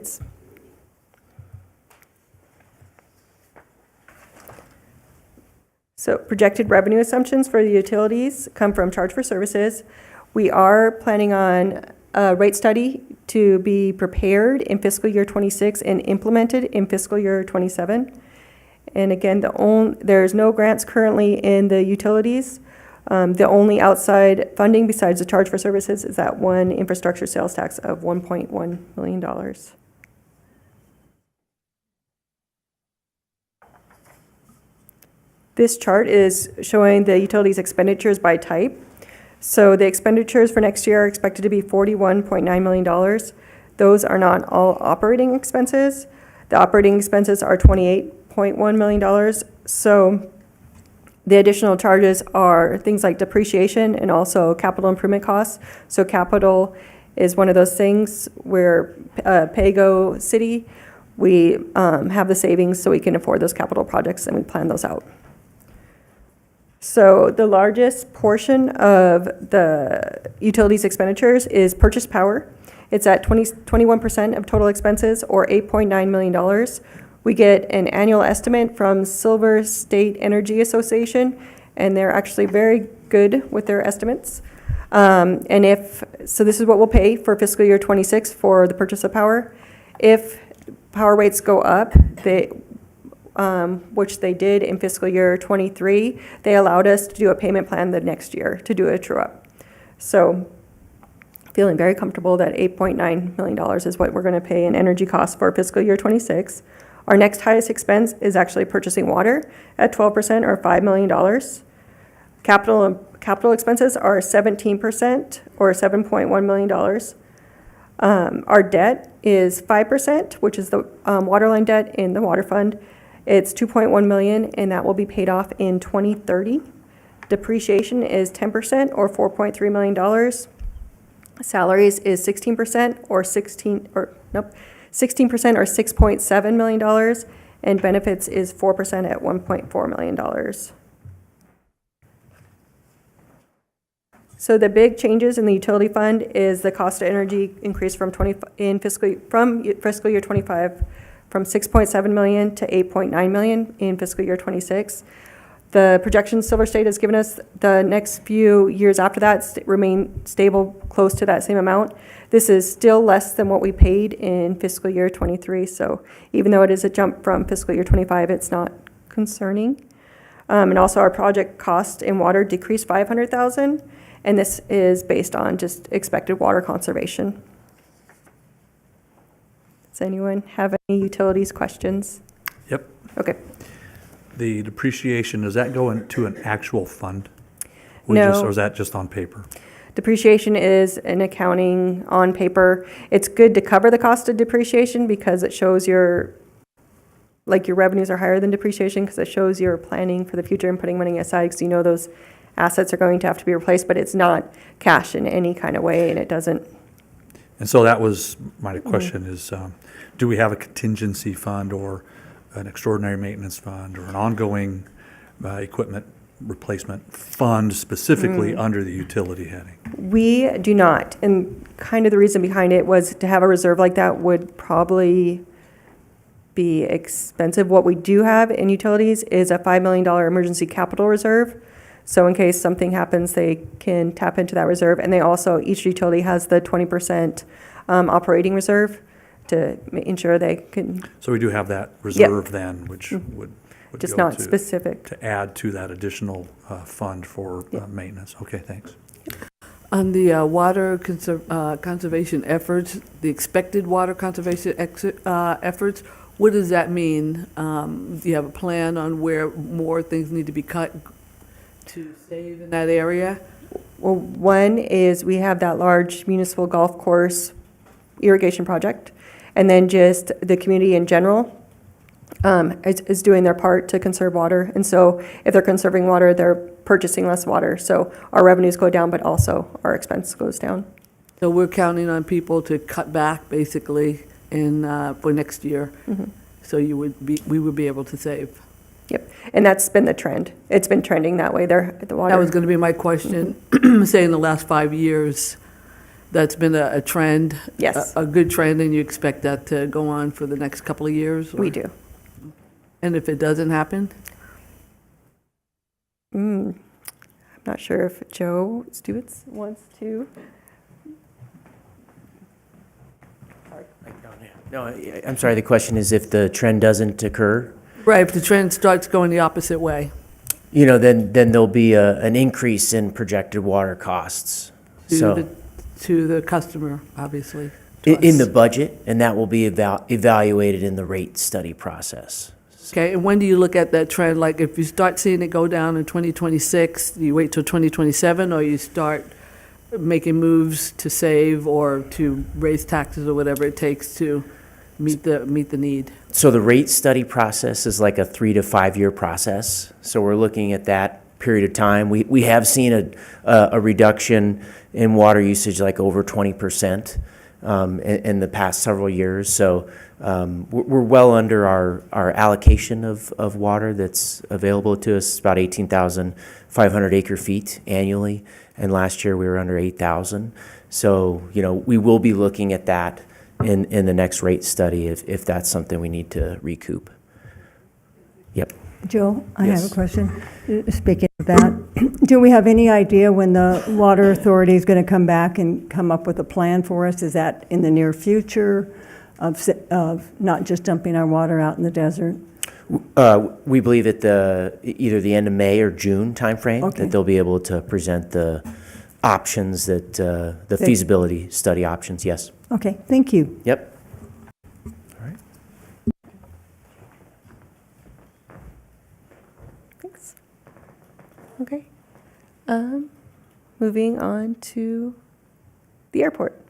So projected revenue assumptions for the utilities come from charge for services. We are planning on a rate study to be prepared in fiscal year '26 and implemented in fiscal year '27. And again, there's no grants currently in the utilities. The only outside funding besides the charge for services is that one infrastructure sales tax of $1.1 million. This chart is showing the utilities expenditures by type. So the expenditures for next year are expected to be $41.9 million. Those are not all operating expenses. The operating expenses are $28.1 million. So the additional charges are things like depreciation and also capital improvement costs. So capital is one of those things where Pago City, we have the savings so we can afford those capital projects and we plan those out. So the largest portion of the utilities expenditures is purchase power. It's at 21% of total expenses, or $8.9 million. We get an annual estimate from Silver State Energy Association, and they're actually very good with their estimates. So this is what we'll pay for fiscal year '26 for the purchase of power. If power rates go up, which they did in fiscal year '23, they allowed us to do a payment plan the next year to do a true-up. So feeling very comfortable that $8.9 million is what we're going to pay in energy costs for fiscal year '26. Our next highest expense is actually purchasing water at 12%, or $5 million. Capital expenses are 17%, or $7.1 million. Our debt is 5%, which is the waterline debt in the water fund. It's $2.1 million, and that will be paid off in 2030. Depreciation is 10%, or $4.3 million. Salaries is 16%, or $16 or $6.7 million, and benefits is 4% at $1.4 million. So the big changes in the utility fund is the cost of energy increase from fiscal year '25 from $6.7 million to $8.9 million in fiscal year '26. The projections Silver State has given us the next few years after that remain stable, close to that same amount. This is still less than what we paid in fiscal year '23. So even though it is a jump from fiscal year '25, it's not concerning. And also our project cost in water decreased $500,000, and this is based on just expected water conservation. Does anyone have any utilities questions? Yep. Okay. The depreciation, does that go into an actual fund? No. Or is that just on paper? Depreciation is an accounting on paper. It's good to cover the cost of depreciation because it shows your revenues are higher than depreciation, because it shows you're planning for the future and putting money aside, because you know those assets are going to have to be replaced, but it's not cash in any kind of way, and it doesn't. And so that was my question is, do we have a contingency fund or an extraordinary maintenance fund or an ongoing equipment replacement fund specifically under the utility heading? We do not, and kind of the reason behind it was to have a reserve like that would probably be expensive. What we do have in utilities is a $5 million emergency capital reserve. So in case something happens, they can tap into that reserve. And each utility has the 20% operating reserve to ensure they can. So we do have that reserve then, which would Just go not specific. to add to that additional fund for maintenance. Okay, thanks. On the conservation efforts, the expected water conservation efforts, what does that mean? Do you have a plan on where more things need to be cut to save in that area? Well, one is we have that large municipal golf course irrigation project, and then just the community in general is doing their part to conserve water. And so if they're conserving water, they're purchasing less water. So our revenues go down, but also our expense goes down. So we're counting on people to cut back, basically, for next year. So we would be able to save. Yep, and that's been the trend. It's been trending that way there at the water. That was going to be my question. Say in the last 5 years, that's been a trend? Yes. A good trend, and you expect that to go on for the next couple of years? We do. And if it doesn't happen? I'm not sure if Joe Stewitz wants to. No, I'm sorry, the question is if the trend doesn't occur, Right, if the trend starts going the opposite way. then there'll be an increase in projected water costs. So To the customer, obviously. in the budget, and that will be evaluated in the rate study process. Okay, and when do you look at that trend? Like, if you start seeing it go down in 2026, do you wait till 2027, or you start making moves to save or to raise taxes or whatever it takes to meet the need? So the rate study process is like a 3 to 5 year process. So we're looking at that period of time. We have seen a reduction in water usage like over 20% in the past several years. So we're well under our allocation of water that's available to us, about 18,500 acre feet annually. And last year we were under 8,000. So, we will be looking at that in the next rate study if that's something we need to recoup. Yep. Joe, I have Yes. a question. Speaking of that, do we have any idea when the water authority is going to come back and come up with a plan for us? Is that in the near future of not just dumping our water out in the desert? We believe at either the end of May or June timeframe Okay. that they'll be able to present the options the feasibility study options, yes. Okay, thank you. Yep. Thanks. Okay. Moving on to the airport.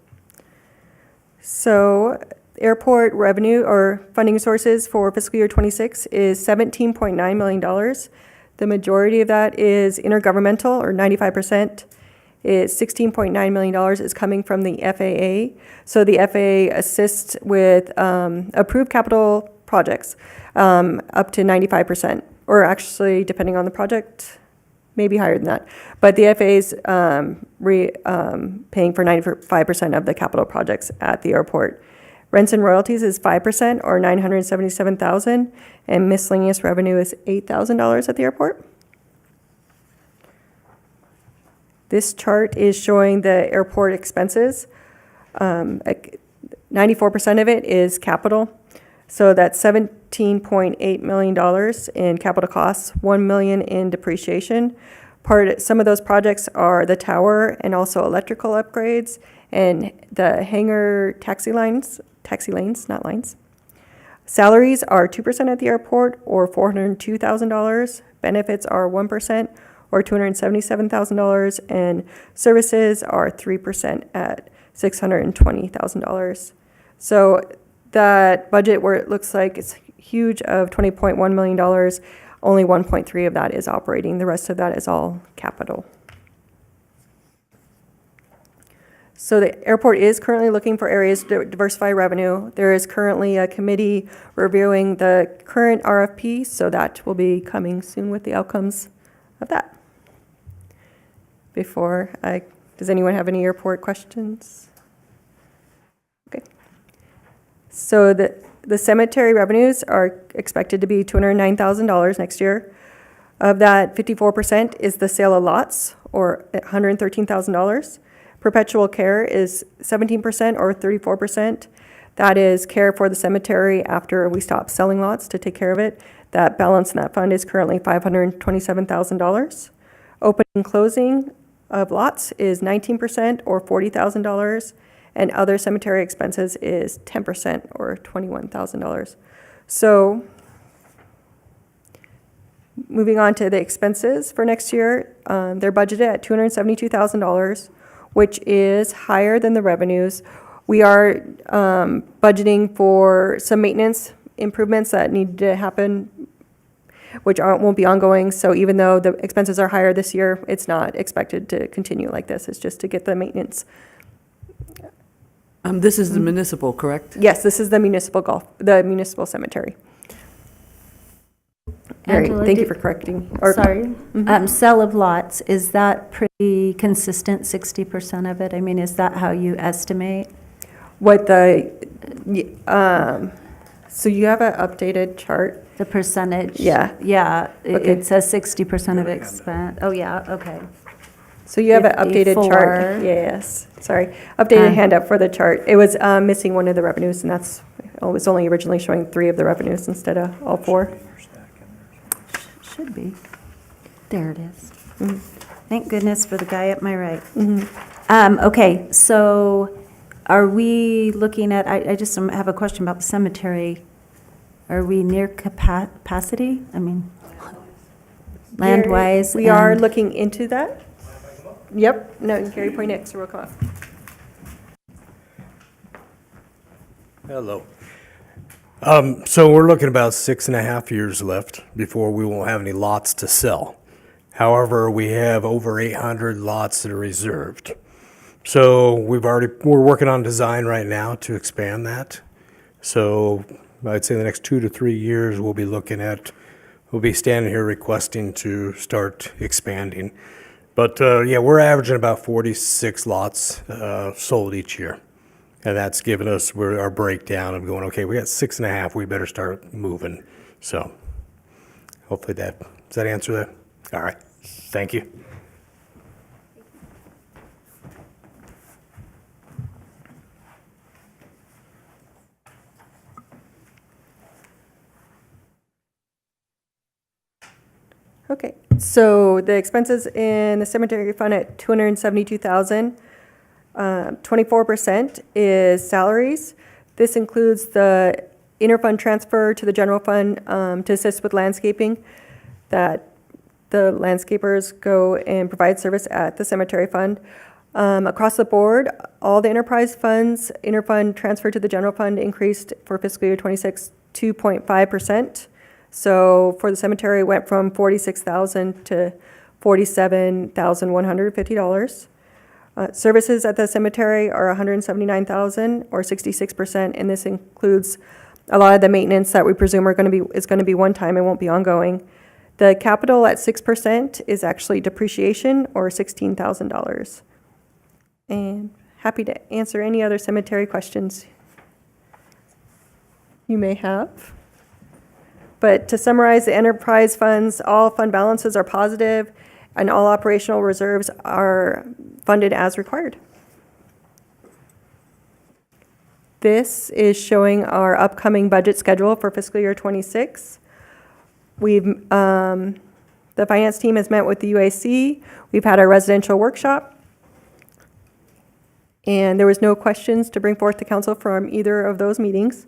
So airport revenue or funding sources for fiscal year 26 is $17.9 million. The majority of that is intergovernmental, or 95%. Is $16.9 million is coming from the FAA. So the FAA assists with approved capital projects up to 95%, or actually, depending on the project, maybe higher than that. But the FAA is paying for 95% of the capital projects at the airport. Rents and royalties is 5%, or $977,000, and miscellaneous revenue is $8,000 at the airport. This chart is showing the airport expenses. 94% of it is capital. So that's $17.8 million in capital costs, $1 million in depreciation. Some of those projects are the tower and also electrical upgrades and the hangar taxi lanes, not lines. Salaries are 2% at the airport, or $402,000. Benefits are 1%, or $277,000, and services are 3% at $620,000. So that budget, where it looks like it's huge, of $20.1 million, only 1.3 of that is operating. The rest of that is all capital. So the airport is currently looking for areas to diversify revenue. There is currently a committee reviewing the current RFP, so that will be coming soon with the outcomes of that. Does anyone have any airport questions? Okay. So the cemetery revenues are expected to be $209,000 next year. Of that, 54% is the sale of lots, or $113,000. Perpetual care is 17%, or 34%. That is care for the cemetery after we stop selling lots to take care of it. That balance in that fund is currently $527,000. Opening and closing of lots is 19% or $40,000, and other cemetery expenses is 10% or $21,000. So moving on to the expenses for next year, they're budgeted at $272,000, which is higher than the revenues. We are budgeting for some maintenance improvements that need to happen, which won't be ongoing. So even though the expenses are higher this year, it's not expected to continue like this. It's just to get the maintenance. This is the municipal, correct? Yes, this is the municipal cemetery. Mary, Angela, thank you for correcting. Sorry. Sale of lots, is that pretty consistent, 60% of it? I mean, is that how you estimate? What so you have an updated chart? The percentage? Yeah. Yeah, Okay. it says 60% of expense. Oh, yeah, okay. So you have an updated chart? 54. Yes, sorry. Updated Um, handout for the chart. It was missing one of the revenues, and it was only originally showing 3 of the revenues instead of all 4. Should be. There it is. Thank goodness for the guy at my right. Okay, so are we looking at, I just have a question about the cemetery. Are we near capacity? I mean, land-wise? We are and- looking into that. Yep, no, Gary Poinik, so we'll come up. Hello. So we're looking about 6.5 years left before we won't have any lots to sell. However, we have over 800 lots that are reserved. So we're working on design right now to expand that. So I'd say the next 2 to 3 years, we'll be standing here requesting to start expanding. But yeah, we're averaging about 46 lots sold each year. And that's given us our breakdown of going, okay, we got 6.5, we better start moving. So hopefully does that answer that? All right, thank you. Okay, so the expenses in the cemetery fund at $272,000. 24% is salaries. This includes the interfund transfer to the general fund to assist with landscaping, that the landscapers go and provide service at the cemetery fund. Across the board, all the enterprise funds, interfund transfer to the general fund increased for fiscal year 26, 2.5%. So for the cemetery, it went from $46,000 to $47,150. Services at the cemetery are $179,000 or 66%, and this includes a lot of the maintenance that we presume is going to be one time and won't be ongoing. The capital at 6% is actually depreciation or $16,000. And happy to answer any other cemetery questions you may have. But to summarize, the enterprise funds, all fund balances are positive, and all operational reserves are funded as required. This is showing our upcoming budget schedule for fiscal year 26. The finance team has met with the UAC. We've had our residential workshop. And there was no questions to bring forth to council from either of those meetings.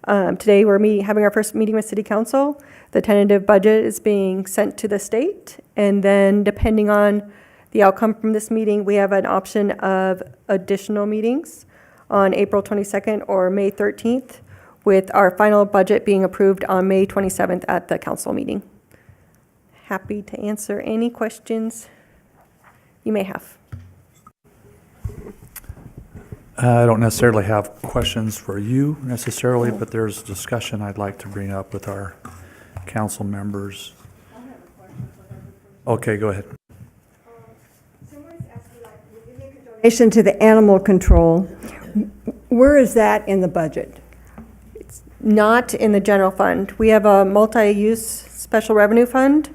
Today, we're having our first meeting with City Council. The tentative budget is being sent to the state, and then depending on the outcome from this meeting, we have an option of additional meetings on April 22nd or May 13th, with our final budget being approved on May 27th at the council meeting. Happy to answer any questions you may have. I don't necessarily have questions for you necessarily, but there's a discussion I'd like to bring up with our council members. Okay, go ahead. Donation to the animal control, where is that in the budget? Not in the general fund. We have a multi-use special revenue fund.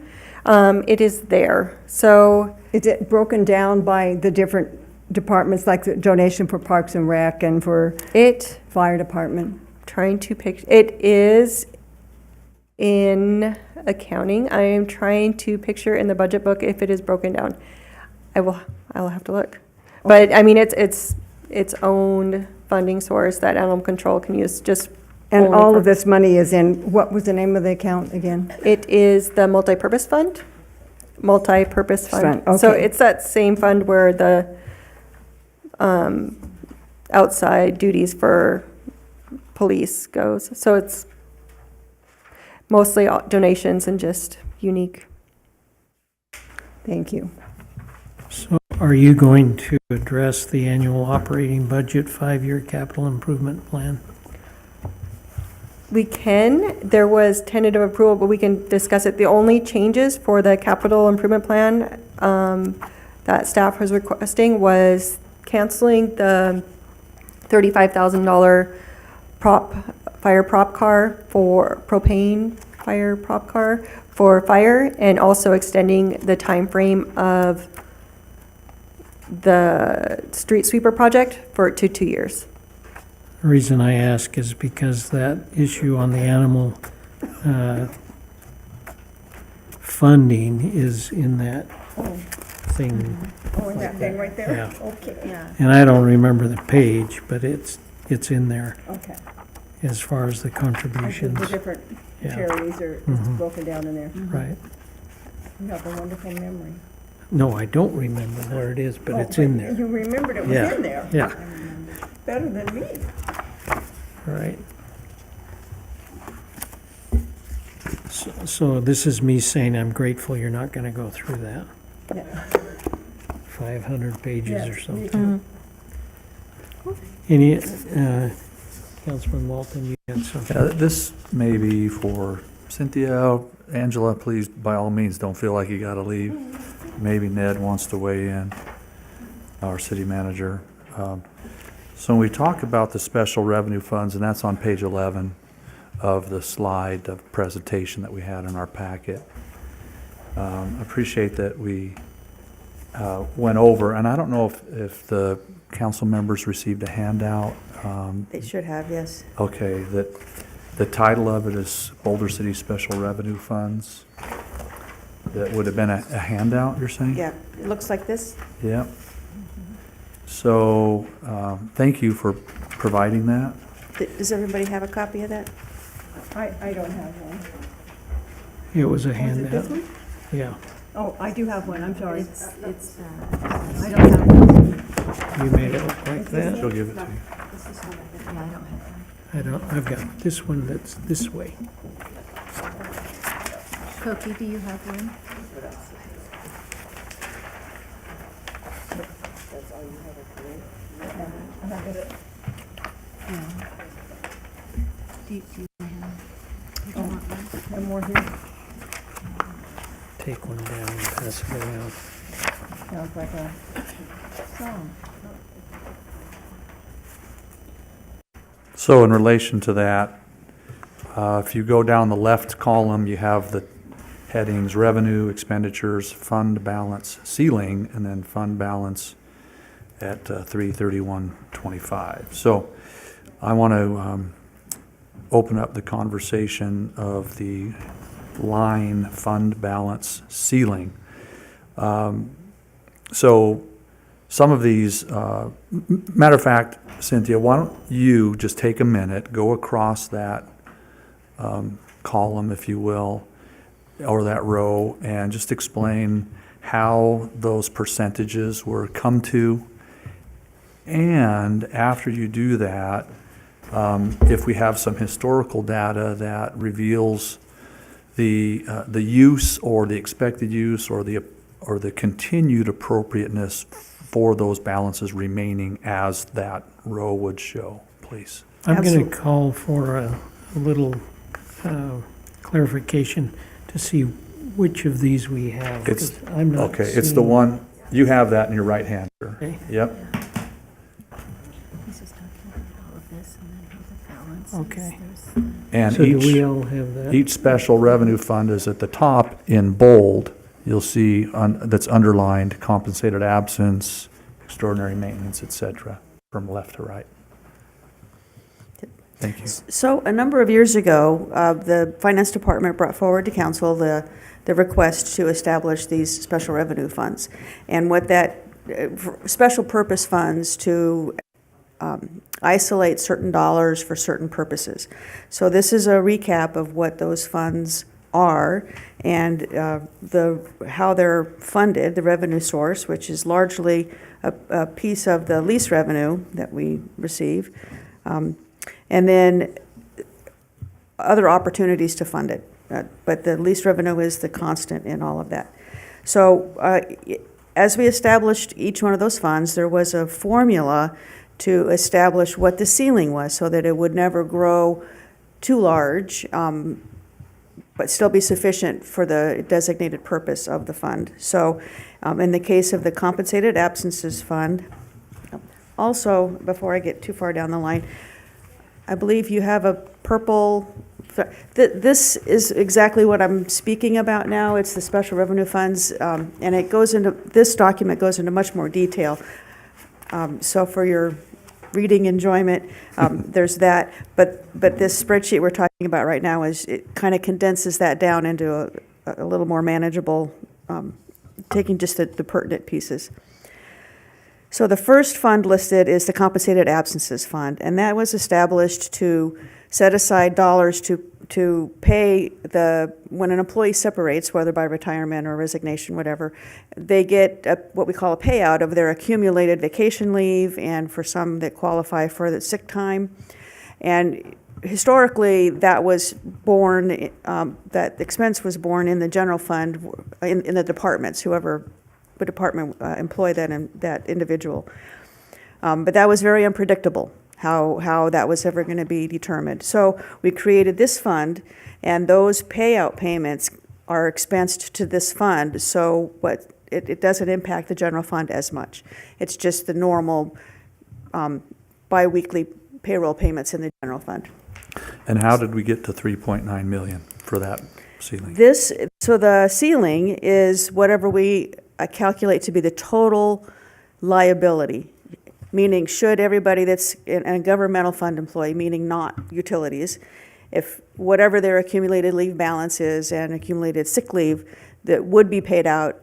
It is there. So Is it broken down by the different departments, like the donation for Parks and Rec and for fire department? trying to pick, it is in accounting. I am trying to picture in the budget book if it is broken down. I'll have to look. But, I mean, it's its own funding source that animal control can use just. And only all for- of this money is in, what was the name of the account again? It is the multipurpose fund. Multipurpose fund. Fund, So okay. it's that same fund where the outside duties for police goes. So it's mostly donations and just unique. Thank you. So are you going to address the annual operating budget 5-year capital improvement plan? We can, there was tentative approval, but we can discuss it. The only changes for the capital improvement plan that staff was requesting was canceling the $35,000 fire prop car for propane fire prop car for fire, and also extending the time frame of the street sweeper project to 2 years. The reason I ask is because that issue on the animal funding is in that thing. Oh, that thing right there? Yeah. Okay, Yeah. And I don't remember the page, but it's in there okay. as far as the contributions. The different Yeah. charities are, it's Mhm. broken down in there. Right. You have a wonderful memory. No, I don't remember where it is, but Oh, it's in there. You remembered it was Yeah. in there? Yeah, Better than me. right. So this is me saying I'm grateful you're not going to go through that. Yeah. 500 pages Yes, or me something. too. Any, Councilman Walton, you had something? This may be for Cynthia, Angela, please, by all means, don't feel like you gotta leave. Maybe Ned wants to weigh in, our city manager. So when we talk about the special revenue funds, and that's on page 11 of the slide of presentation that we had in our packet. Appreciate that we went over, and I don't know if the council members received a handout. They should have, yes. Okay, that the title of it is Boulder City Special Revenue Funds. That would have been a handout, you're saying? Yeah, it looks like this. Yep. So, thank you for providing that. Does everybody have a copy of that? I don't have one. It was a Was it this handout. one? Yeah, Oh, I do have one, I'm sorry. It's, I don't have one. you made it look like that. She'll give it to you. yeah, I don't have that. I don't, I've got this one that's this way. Koki, do you have one? Do you want one? One more here. Take one down and pass it around. Sounds like a song. So in relation to that, if you go down the left column, you have the headings revenue, expenditures, fund balance, ceiling, and then fund balance at 3/31/25. So I want to open up the conversation of the line fund balance ceiling. So some of these, matter of fact, Cynthia, why don't you just take a minute, go across that column, if you will, or that row, and just explain how those percentages were come to. And after you do that, if we have some historical data that reveals the use or the expected use or the continued appropriateness for those balances remaining as that row would show, please. I'm going to Absolutely. call for a little clarification to see which of these we have. It's- 'cause I'm not Okay, it's the seeing- one, you have that in your right hand. sir. Okay. Yep. He's just talking about all of this and then the balances. Okay. And So do we each, all have that? each special revenue fund is at the top in bold. You'll see that's underlined compensated absence, extraordinary maintenance, et cetera, from left to right. Thank you. So a number of years ago, the Finance Department brought forward to council the the request to establish these special revenue funds. And what that, special purpose funds to isolate certain dollars for certain purposes. So this is a recap of what those funds are and how they're funded, the revenue source, which is largely a piece of the lease revenue that we receive, and then other opportunities to fund it. But the lease revenue is the constant in all of that. So as we established each one of those funds, there was a formula to establish what the ceiling was so that it would never grow too large, but still be sufficient for the designated purpose of the fund. So in the case of the compensated absences fund, also, before I get too far down the line, I believe you have a purple, this is exactly what I'm speaking about now. It's the special revenue funds, and it goes into, this document goes into much more detail. So for your reading enjoyment, there's that. But this spreadsheet we're talking about right now it kind of condenses that down into a little more manageable, taking just the pertinent pieces. So the first fund listed is the compensated absences fund, and that was established to set aside dollars to pay when an employee separates, whether by retirement or resignation, whatever, they get what we call a payout of their accumulated vacation leave, and for some that qualify for the sick time. And historically, that was borne, that expense was borne in the general fund, in the departments, whoever the department employed that individual. But that was very unpredictable, how that was ever going to be determined. So we created this fund, and those payout payments are expensed to this fund, so it doesn't impact the general fund as much. It's just the normal biweekly payroll payments in the general fund. And how did we get to 3.9 million for that ceiling? So the ceiling is whatever we calculate to be the total liability, meaning should everybody that's a governmental fund employee, meaning not utilities, if whatever their accumulated leave balance is and accumulated sick leave that would be paid out,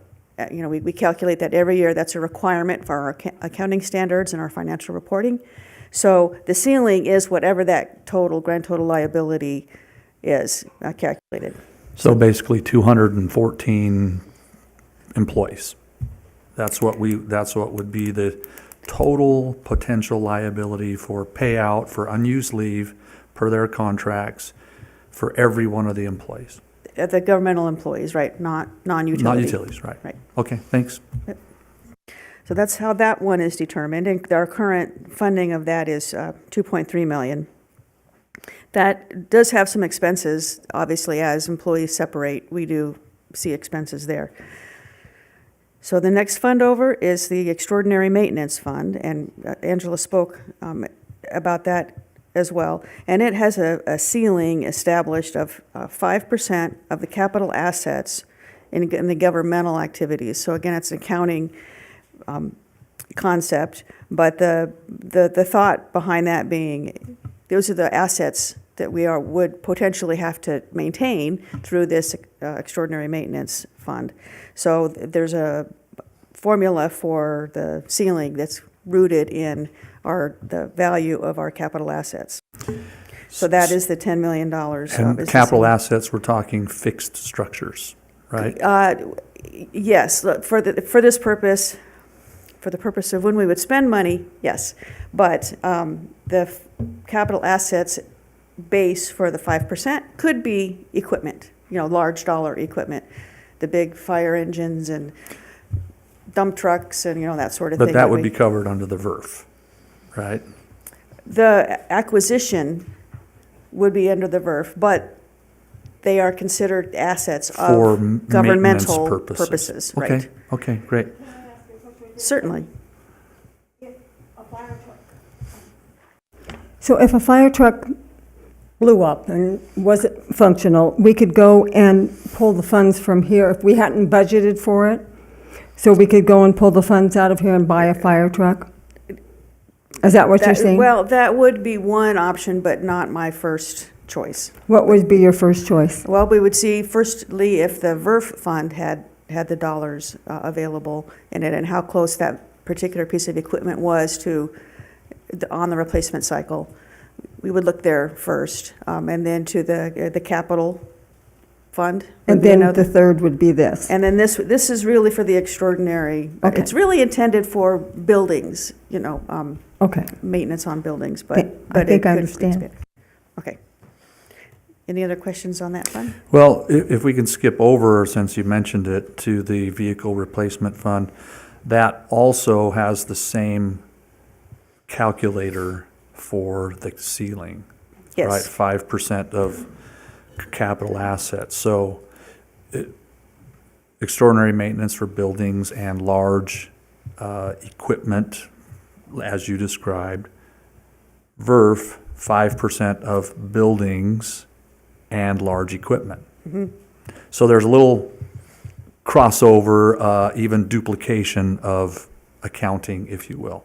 we calculate that every year. That's a requirement for our accounting standards and our financial reporting. So the ceiling is whatever that grand total liability is calculated. So basically 214 employees. That's what would be the total potential liability for payout for unused leave per their contracts for every one of the employees. The governmental employees, right, not non-utility. Not utilities, right. Right. Okay, thanks. So that's how that one is determined, and our current funding of that is 2.3 million. That does have some expenses, obviously, as employees separate, we do see expenses there. So the next fund over is the Extraordinary Maintenance Fund, and Angela spoke about that as well. And it has a ceiling established of 5% of the capital assets in the governmental activities. So again, it's an accounting concept, but the thought behind that being those are the assets that we would potentially have to maintain through this extraordinary maintenance fund. So there's a formula for the ceiling that's rooted in the value of our capital assets. So that is the $10 million. And capital assets, we're talking fixed structures, right? Yes, for this purpose, for the purpose of when we would spend money, yes. But the capital assets base for the 5% could be equipment, large dollar equipment, the big fire engines and dump trucks and, that sort of thing. But that would be covered under the VERF, right? The acquisition would be under the VERF, but they are considered assets For of governmental maintenance purposes, Okay, right? okay, great. Certainly. So if a fire truck blew up and wasn't functional, we could go and pull the funds from here if we hadn't budgeted for it? So we could go and pull the funds out of here and buy a fire truck? Is that what you're saying? Well, that would be one option, but not my first choice. What would be your first choice? Well, we would see firstly if the VERF fund had the dollars available in it and how close that particular piece of equipment was to on the replacement cycle. We would look there first, and then to the capital fund. would And be then another. the third would be this. And then this is really for the extraordinary. Okay. It's really intended for buildings, Okay. maintenance on buildings, Okay, but. I but think it I could understand. expand. Okay. Any other questions on that fund? Well, if we can skip over, since you mentioned it, to the vehicle replacement fund, that also has the same calculator for the ceiling. Yes. Right, 5% of capital assets. So extraordinary maintenance for buildings and large equipment, as you described. VERF, 5% of buildings and large equipment. So there's a little crossover, even duplication of accounting, if you will.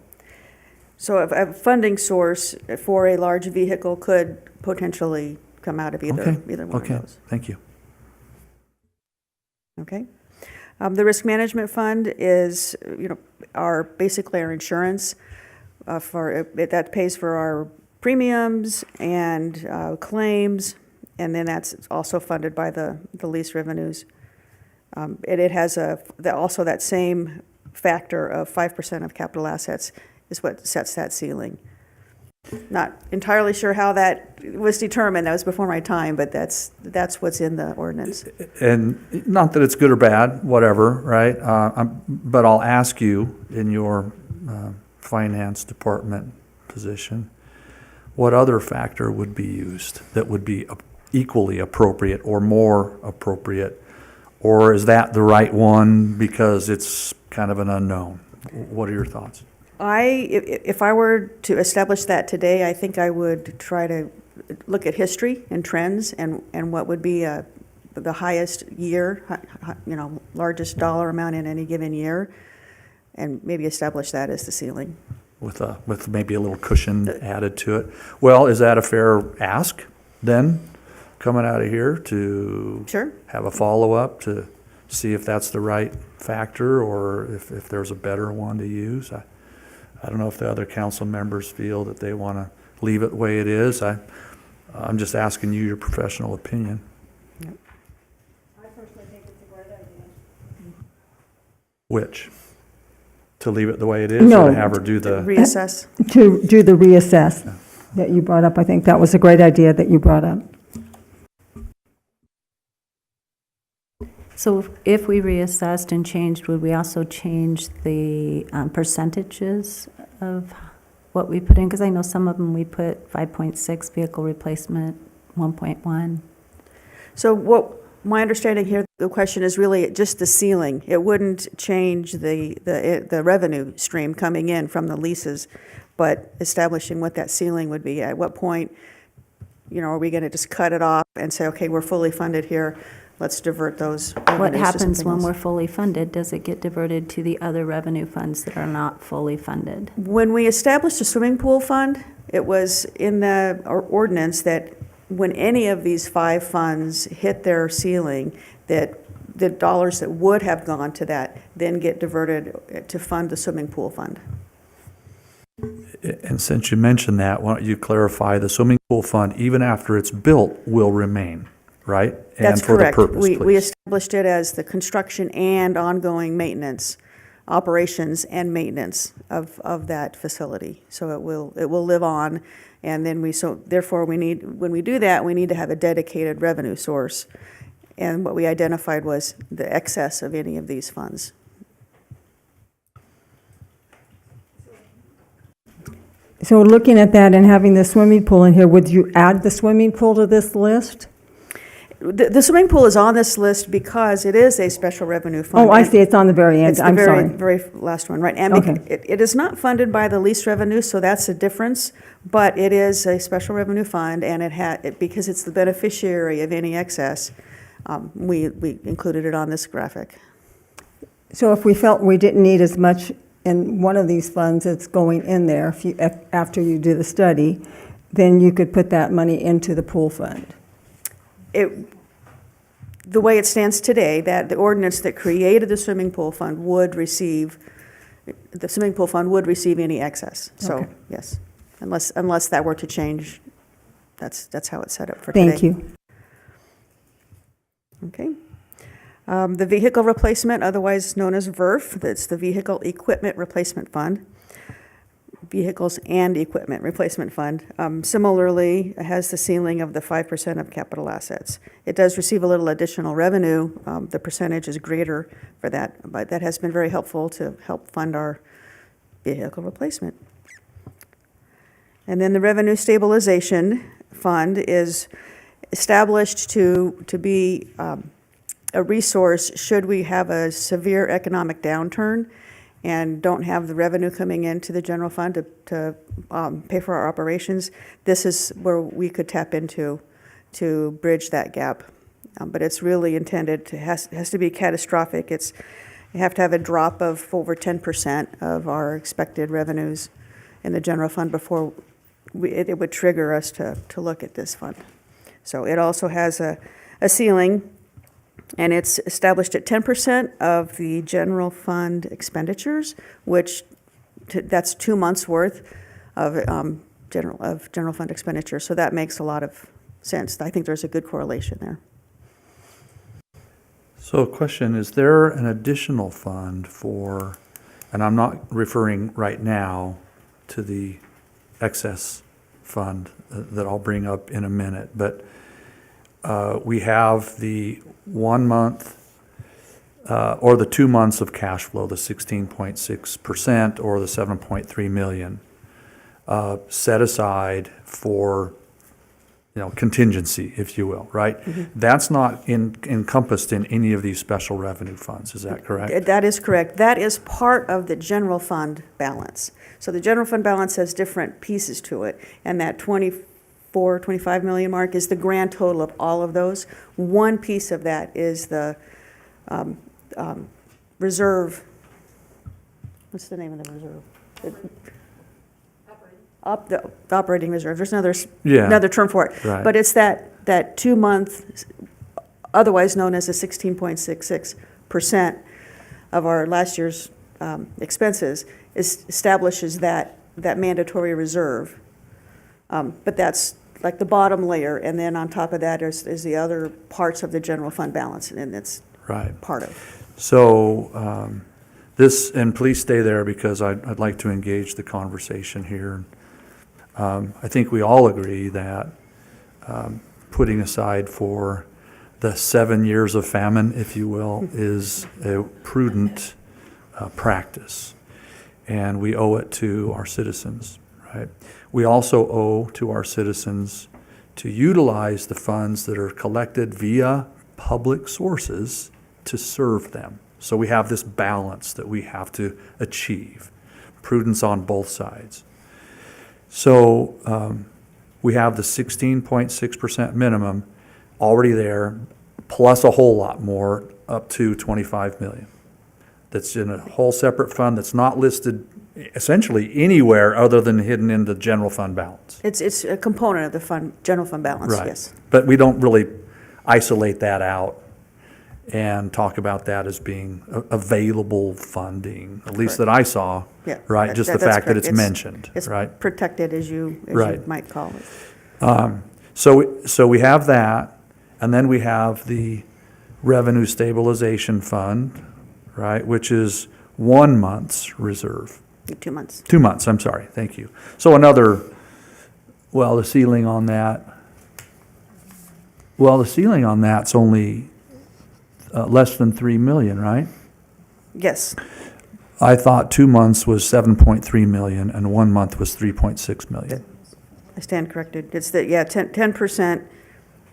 So a funding source for a large vehicle could potentially come out of either one of Okay, those. thank you. Okay. The risk management fund is, basically our insurance that pays for our premiums and claims, and then that's also funded by the lease revenues. It has also that same factor of 5% of capital assets is what sets that ceiling. Not entirely sure how that was determined. That was before my time, but that's what's in the ordinance. And not that it's good or bad, whatever, right? But I'll ask you, in your finance department position, what other factor would be used that would be equally appropriate or more appropriate? Or is that the right one because it's kind of an unknown? What are your thoughts? If I were to establish that today, I think I would try to look at history and trends and what would be the highest year, largest dollar amount in any given year, and maybe establish that as the ceiling. With maybe a little cushion added to it. Well, is that a fair ask then, coming out of here to Sure. have a follow-up to see if that's the right factor or if there's a better one to use? I don't know if the other council members feel that they want to leave it the way it is. I'm just asking you your professional opinion. Yep. I personally think it's a great idea. Which? To leave it the way it is No. or to have her do the... Reassess. To do the reassess that you brought up, I think that was a great idea that you brought up. So if we reassessed and changed, would we also change the percentages of what we put in? Because I know some of them we put 5.6 vehicle replacement, 1.1. So what my understanding here, the question is really just the ceiling. It wouldn't change the revenue stream coming in from the leases, but establishing what that ceiling would be. At what point, are we going to just cut it off and say, okay, we're fully funded here, let's divert those revenues What to happens something when else. we're fully funded? Does it get diverted to the other revenue funds that are not fully funded? When we established a swimming pool fund, it was in the ordinance that when any of these 5 funds hit their ceiling, that the dollars that would have gone to that then get diverted to fund the swimming pool fund. And since you mentioned that, why don't you clarify the swimming pool fund, even after it's built, will remain, right? That's and for correct. the purpose, We please. established it as the construction and ongoing maintenance, operations and maintenance of that facility. So it will live on, and then therefore when we do that, we need to have a dedicated revenue source. And what we identified was the excess of any of these funds. So looking at that and having the swimming pool in here, would you add the swimming pool to this list? The swimming pool is on this list because it is a special revenue fund. Oh, I see, it's on the very end, It's the I'm very, sorry. very last one, right? And Okay. it is not funded by the lease revenue, so that's a difference, but it is a special revenue fund, and because it's the beneficiary of any excess, we included it on this graphic. So if we felt we didn't need as much in one of these funds that's going in there, after you do the study, then you could put that money into the pool fund. The way it stands today, that the ordinance that created the swimming pool fund would receive any excess. So, Okay. yes, unless that were to change, that's how it's set up for today. Thank you. Okay. The vehicle replacement, otherwise known as VERF, that's the Vehicle Equipment Replacement Fund. Vehicles and Equipment Replacement Fund. Similarly, it has the ceiling of the 5% of capital assets. It does receive a little additional revenue. The percentage is greater for that, but that has been very helpful to help fund our vehicle replacement. And then the Revenue Stabilization Fund is established to be a resource should we have a severe economic downturn and don't have the revenue coming into the general fund to pay for our operations. This is where we could tap into to bridge that gap. But it's really intended to, has to be catastrophic. You have to have a drop of over 10% of our expected revenues in the general fund before it would trigger us to look at this fund. So it also has a ceiling, and it's established at 10% of the general fund expenditures, which that's 2 months worth of general fund expenditures. So that makes a lot of sense. I think there's a good correlation there. So question, is there an additional fund for, and I'm not referring right now to the excess fund that I'll bring up in a minute, but we have the 1 month or the 2 months of cash flow, the 16.6% or the 7.3 million set aside for, contingency, if you will, right? Mm-hmm. That's not encompassed in any of these special revenue funds, is that correct? That is correct. That is part of the general fund balance. So the general fund balance has different pieces to it, and that 25 million mark is the grand total of all of those. One piece of that is the reserve. What's the name of the reserve? The operating reserve. There's another term for it. Right. But it's that 2 month, otherwise known as the 16.66% of our last year's expenses, establishes that mandatory reserve. But that's like the bottom layer, and then on top of that is the other parts of the general fund balance, and it's right. part of. So this, and please stay there because I'd like to engage the conversation here. I think we all agree that putting aside for the 7 years of famine, if you will, is a prudent practice, and we owe it to our citizens, right? We also owe to our citizens to utilize the funds that are collected via public sources to serve them. So we have this balance that we have to achieve, prudence on both sides. So we have the 16.6% minimum already there, plus a whole lot more, up to 25 million. That's in a whole separate fund that's not listed essentially anywhere other than hidden in the general fund balance. It's a component of the general fund balance, Right. yes. But we don't really isolate that out and talk about that as being available funding, at least that I saw, Yeah, right? Just the that's fact that correct. it's mentioned, It's right? protected, as you Right. might call it. So we have that, and then we have the Revenue Stabilization Fund, right, which is 1 month's reserve. 2 months. 2 months, I'm sorry, thank you. So the ceiling on that's only less than 3 million, right? Yes, I thought 2 months was 7.3 million and 1 month was 3.6 million. I stand corrected. It's 10%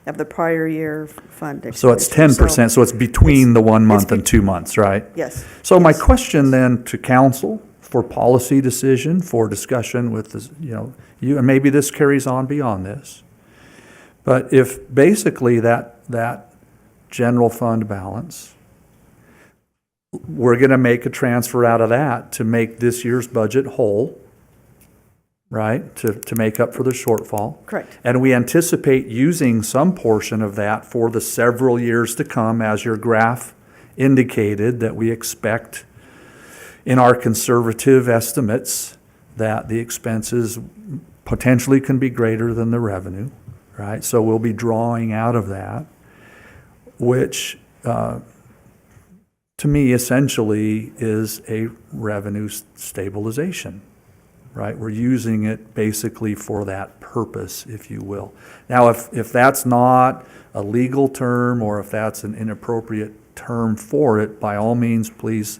of the prior year fund So it's expenditure. 10%, so it's between the 1 month it's and 2 months, right? Yes. So my Yes. question then to council for policy decision, for discussion with this, you, and maybe this carries on beyond this. But if basically that general fund balance we're going to make a transfer out of that to make this year's budget whole, right? To make up for the shortfall. Correct. And we anticipate using some portion of that for the several years to come, as your graph indicated, that we expect in our conservative estimates that the expenses potentially can be greater than the revenue, right? So we'll be drawing out of that, which to me essentially is a revenue stabilization, right? We're using it basically for that purpose, if you will. Now, if that's not a legal term, or if that's an inappropriate term for it, by all means, please,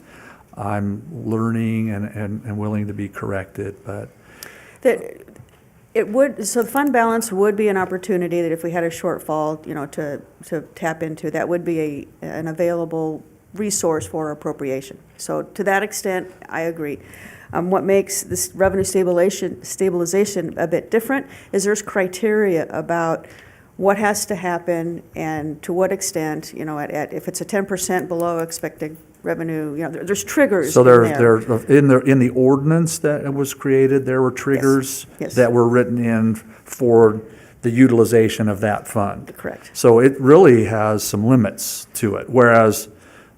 I'm learning and willing to be corrected, but. That it would, so the fund balance would be an opportunity that if we had a shortfall, to tap into, that would be an available resource for appropriation. So to that extent, I agree. What makes this revenue stabilization a bit different is there's criteria about what has to happen and to what extent, if it's a 10% below expected revenue, there's triggers So in there. in the ordinance that was created, there were triggers Yes. that were written in for the utilization of that fund. Correct. So it really has some limits to it, whereas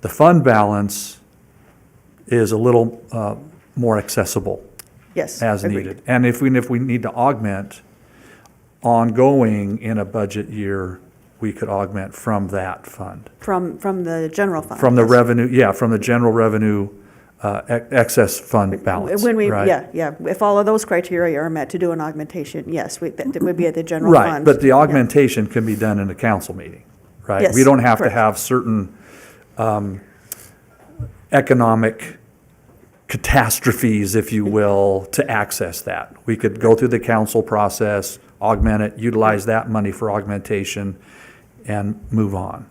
the fund balance is a little more accessible Yes. as agreed. needed. And if we need to augment ongoing in a budget year, we could augment from that fund. From the general fund. From the yes. revenue, from the general revenue excess fund balance, When we, right? yeah, if all of those criteria are met to do an augmentation, yes, that would be at the general Right, fund. but the Yeah. augmentation can be done in a council meeting, right? Yes, We don't have to correct. have certain economic catastrophes, if you will, to access that. We could go through the council process, augment it, utilize that money for augmentation, and move on.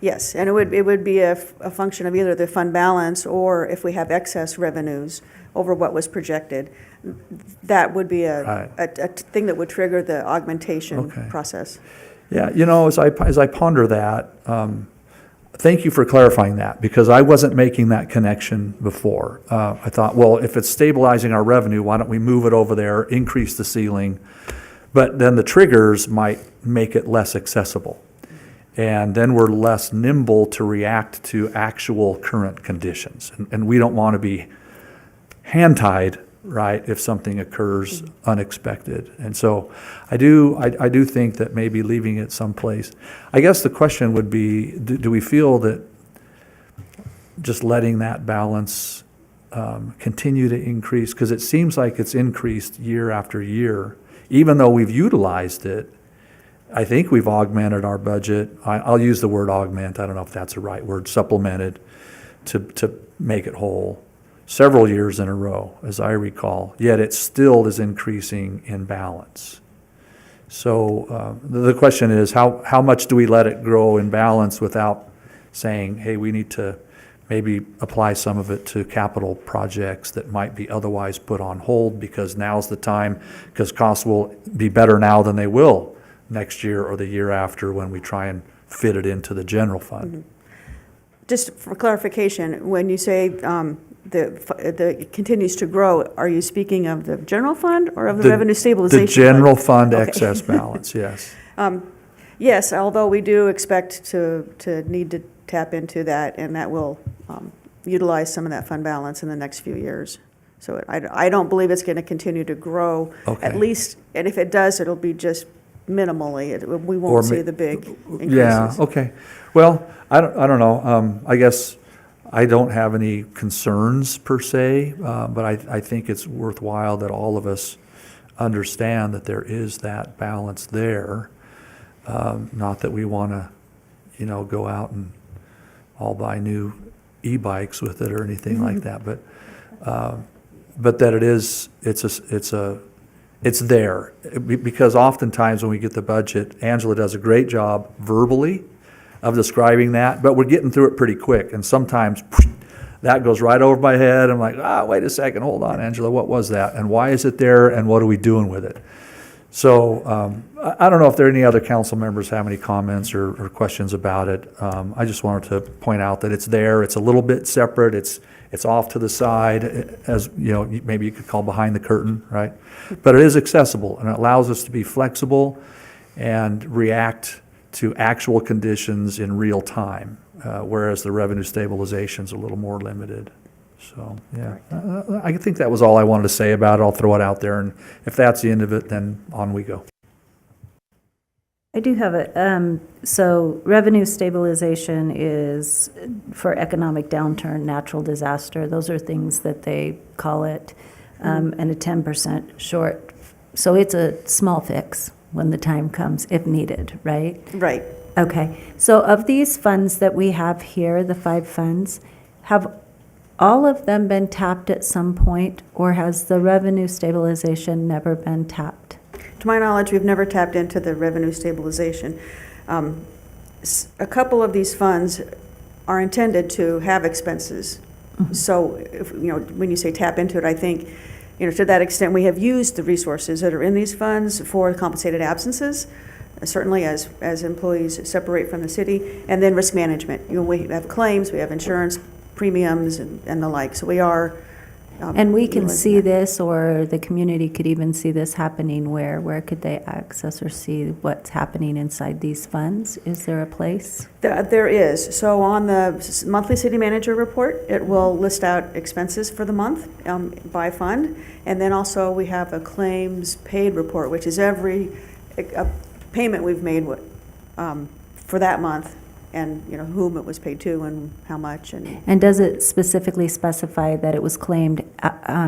Yes, and it would be a function of either the fund balance, or if we have excess revenues over what was projected, that would be Right. a thing that would trigger the augmentation Okay. process. Yeah, as I ponder that, thank you for clarifying that, because I wasn't making that connection before. I thought, well, if it's stabilizing our revenue, why don't we move it over there, increase the ceiling? But then the triggers might make it less accessible. And then we're less nimble to react to actual current conditions. And we don't want to be hand-tied, right, if something occurs unexpected. And so I do think that maybe leaving it someplace. I guess the question would be, do we feel that just letting that balance continue to increase? Because it seems like it's increased year after year, even though we've utilized it. I think we've augmented our budget. I'll use the word augment, I don't know if that's the right word, supplemented to make it whole several years in a row, as I recall, yet it still is increasing in balance. So the question is, how much do we let it grow in balance without saying, hey, we need to maybe apply some of it to capital projects that might be otherwise put on hold, because now's the time, because costs will be better now than they will next year or the year after when we try and fit it into the general fund. Just for clarification, when you say it continues to grow, are you speaking of the general fund or of the revenue stabilization? The general fund Okay. excess balance, yes. Yes, although we do expect to need to tap into that, and that will utilize some of that fund balance in the next few years. So I don't believe it's going to continue to grow, Okay. at least, and if it does, it'll be just minimally. We Or won't ma- see the big increases. Yeah, okay. Well, I don't know. I guess I don't have any concerns per se, but I think it's worthwhile that all of us understand that there is that balance there. Not that we want to, go out and all buy new e-bikes with it or anything like that, but that it's there. Because oftentimes when we get the budget, Angela does a great job verbally of describing that, but we're getting through it pretty quick, and sometimes that goes right over my head. I'm like, wait a second, hold on, Angela, what was that? And why is it there, and what are we doing with it? So I don't know if there are any other council members have any comments or questions about it. I just wanted to point out that it's there. It's a little bit separate. It's off to the side, as you know, maybe you could call behind the curtain, right? But it is accessible, and it allows us to be flexible and react to actual conditions in real time, whereas the revenue stabilization is a little more limited. So, yeah, I think that was all I wanted to say about it. I'll throw it out there, and if that's the end of it, then on we go. I do have a, so revenue stabilization is for economic downturn, natural disaster. Those are things that they call it, and a 10% short. So it's a small fix when the time comes, if needed, right? Right. Okay. So of these funds that we have here, the 5 funds, have all of them been tapped at some point, or has the revenue stabilization never been tapped? To my knowledge, we've never tapped into the revenue stabilization. A couple of these funds are intended to have expenses. So, if, you know, when you say tap into it, I think, you know, to that extent, we have used the resources that are in these funds for compensated absences, certainly as employees separate from the city, and then risk management. You know, we have claims, we have insurance premiums, and the like. So we are. And we can utilizing see that. this, or the community could even see this happening where? Where could they access or see what's happening inside these funds? Is there a place? There is. So on the monthly city manager report, it will list out expenses for the month by fund. And then also we have a claims paid report, which is every payment we've made for that month, and, you know, whom it was paid to and how much. And does it specifically specify that it was claimed,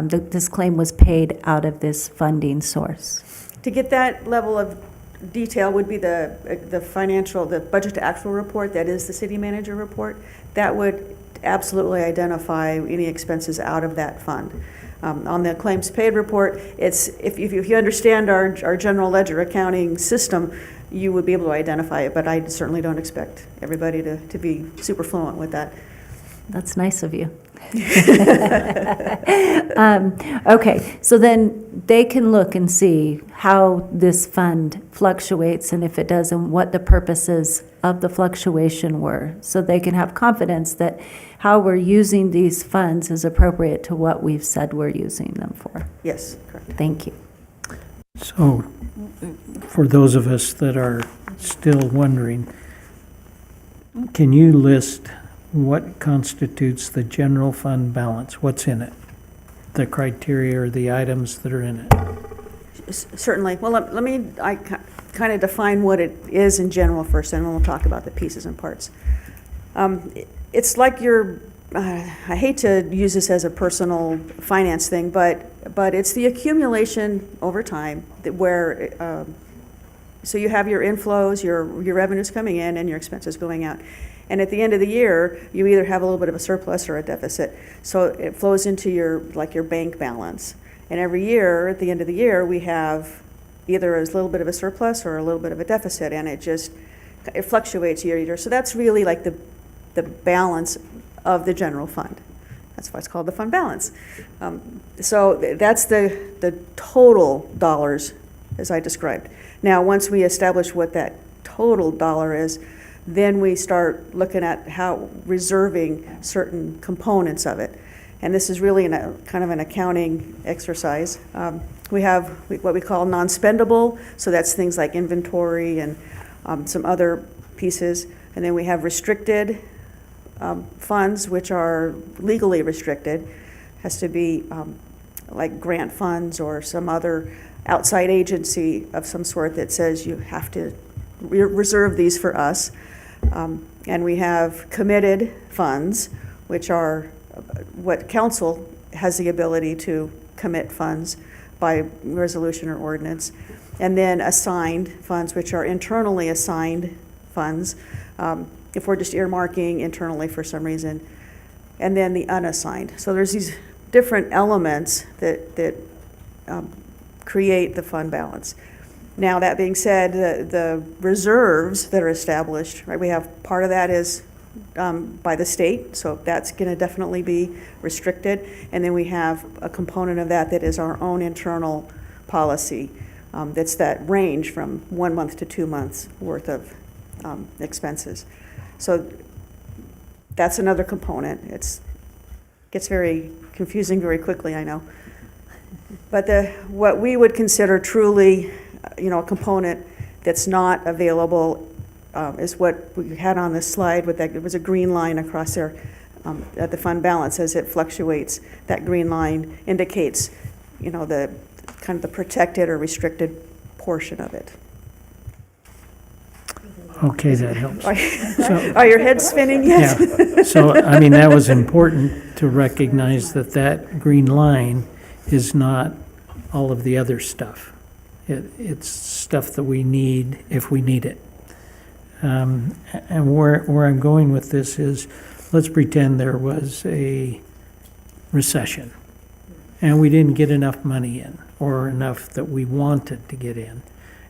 this claim was paid out of this funding source? To get that level of detail would be the financial, the budget to actual report, that is the city manager report. That would absolutely identify any expenses out of that fund. On the claims paid report, it's, if you understand our general ledger accounting system, you would be able to identify it, but I certainly don't expect everybody to be super fluent with that. That's nice of you. Okay, so then they can look and see how this fund fluctuates, and if it does, and what the purposes of the fluctuation were. So they can have confidence that how we're using these funds is appropriate to what we've said we're using them for. Yes, correct. Thank you. So, for those of us that are still wondering, can you list what constitutes the general fund balance? What's in it? The criteria or the items that are in it? Certainly. Well, let me kind of define what it is in general first, and then we'll talk about the pieces and parts. It's like I hate to use this as a personal finance thing, but it's the accumulation over time where, so you have your inflows, your revenues coming in, and your expenses going out. And at the end of the year, you either have a little bit of a surplus or a deficit. So it flows into your bank balance. And every year, at the end of the year, we have either a little bit of a surplus or a little bit of a deficit, and it fluctuates year to year. So that's really like the balance of the general fund. That's why it's called the fund balance. So that's the total dollars, as I described. Now, once we establish what that total dollar is, then we start looking at how reserving certain components of it. And this is really kind of an accounting exercise. We have what we call non-spendable, so that's things like inventory and some other pieces. And then we have restricted funds, which are legally restricted. Has to be like grant funds or some other outside agency of some sort that says you have to reserve these for us. And we have committed funds, which are what council has the ability to commit funds by resolution or ordinance. And then assigned funds, which are internally assigned funds, if we're just earmarking internally for some reason. And then the unassigned. So there's these different elements that create the fund balance. Now, that being said, the reserves that are established, right, we have part of that is by the state, so that's going to definitely be restricted. And then we have a component of that is our own internal policy. That's that range from 1 month to 2 months worth of expenses. So that's another component. Gets very confusing very quickly, I know. But what we would consider truly, a component that's not available is what we had on this slide with that. There was a green line across there at the fund balance as it fluctuates. That green line indicates, the kind of the protected or restricted portion of it. Okay, that helps. Are your heads spinning yet? Yeah, so, I mean, that was important to recognize that green line is not all of the other stuff. It's stuff that we need if we need it. And where I'm going with this is, let's pretend there was a recession, and we didn't get enough money in, or enough that we wanted to get in.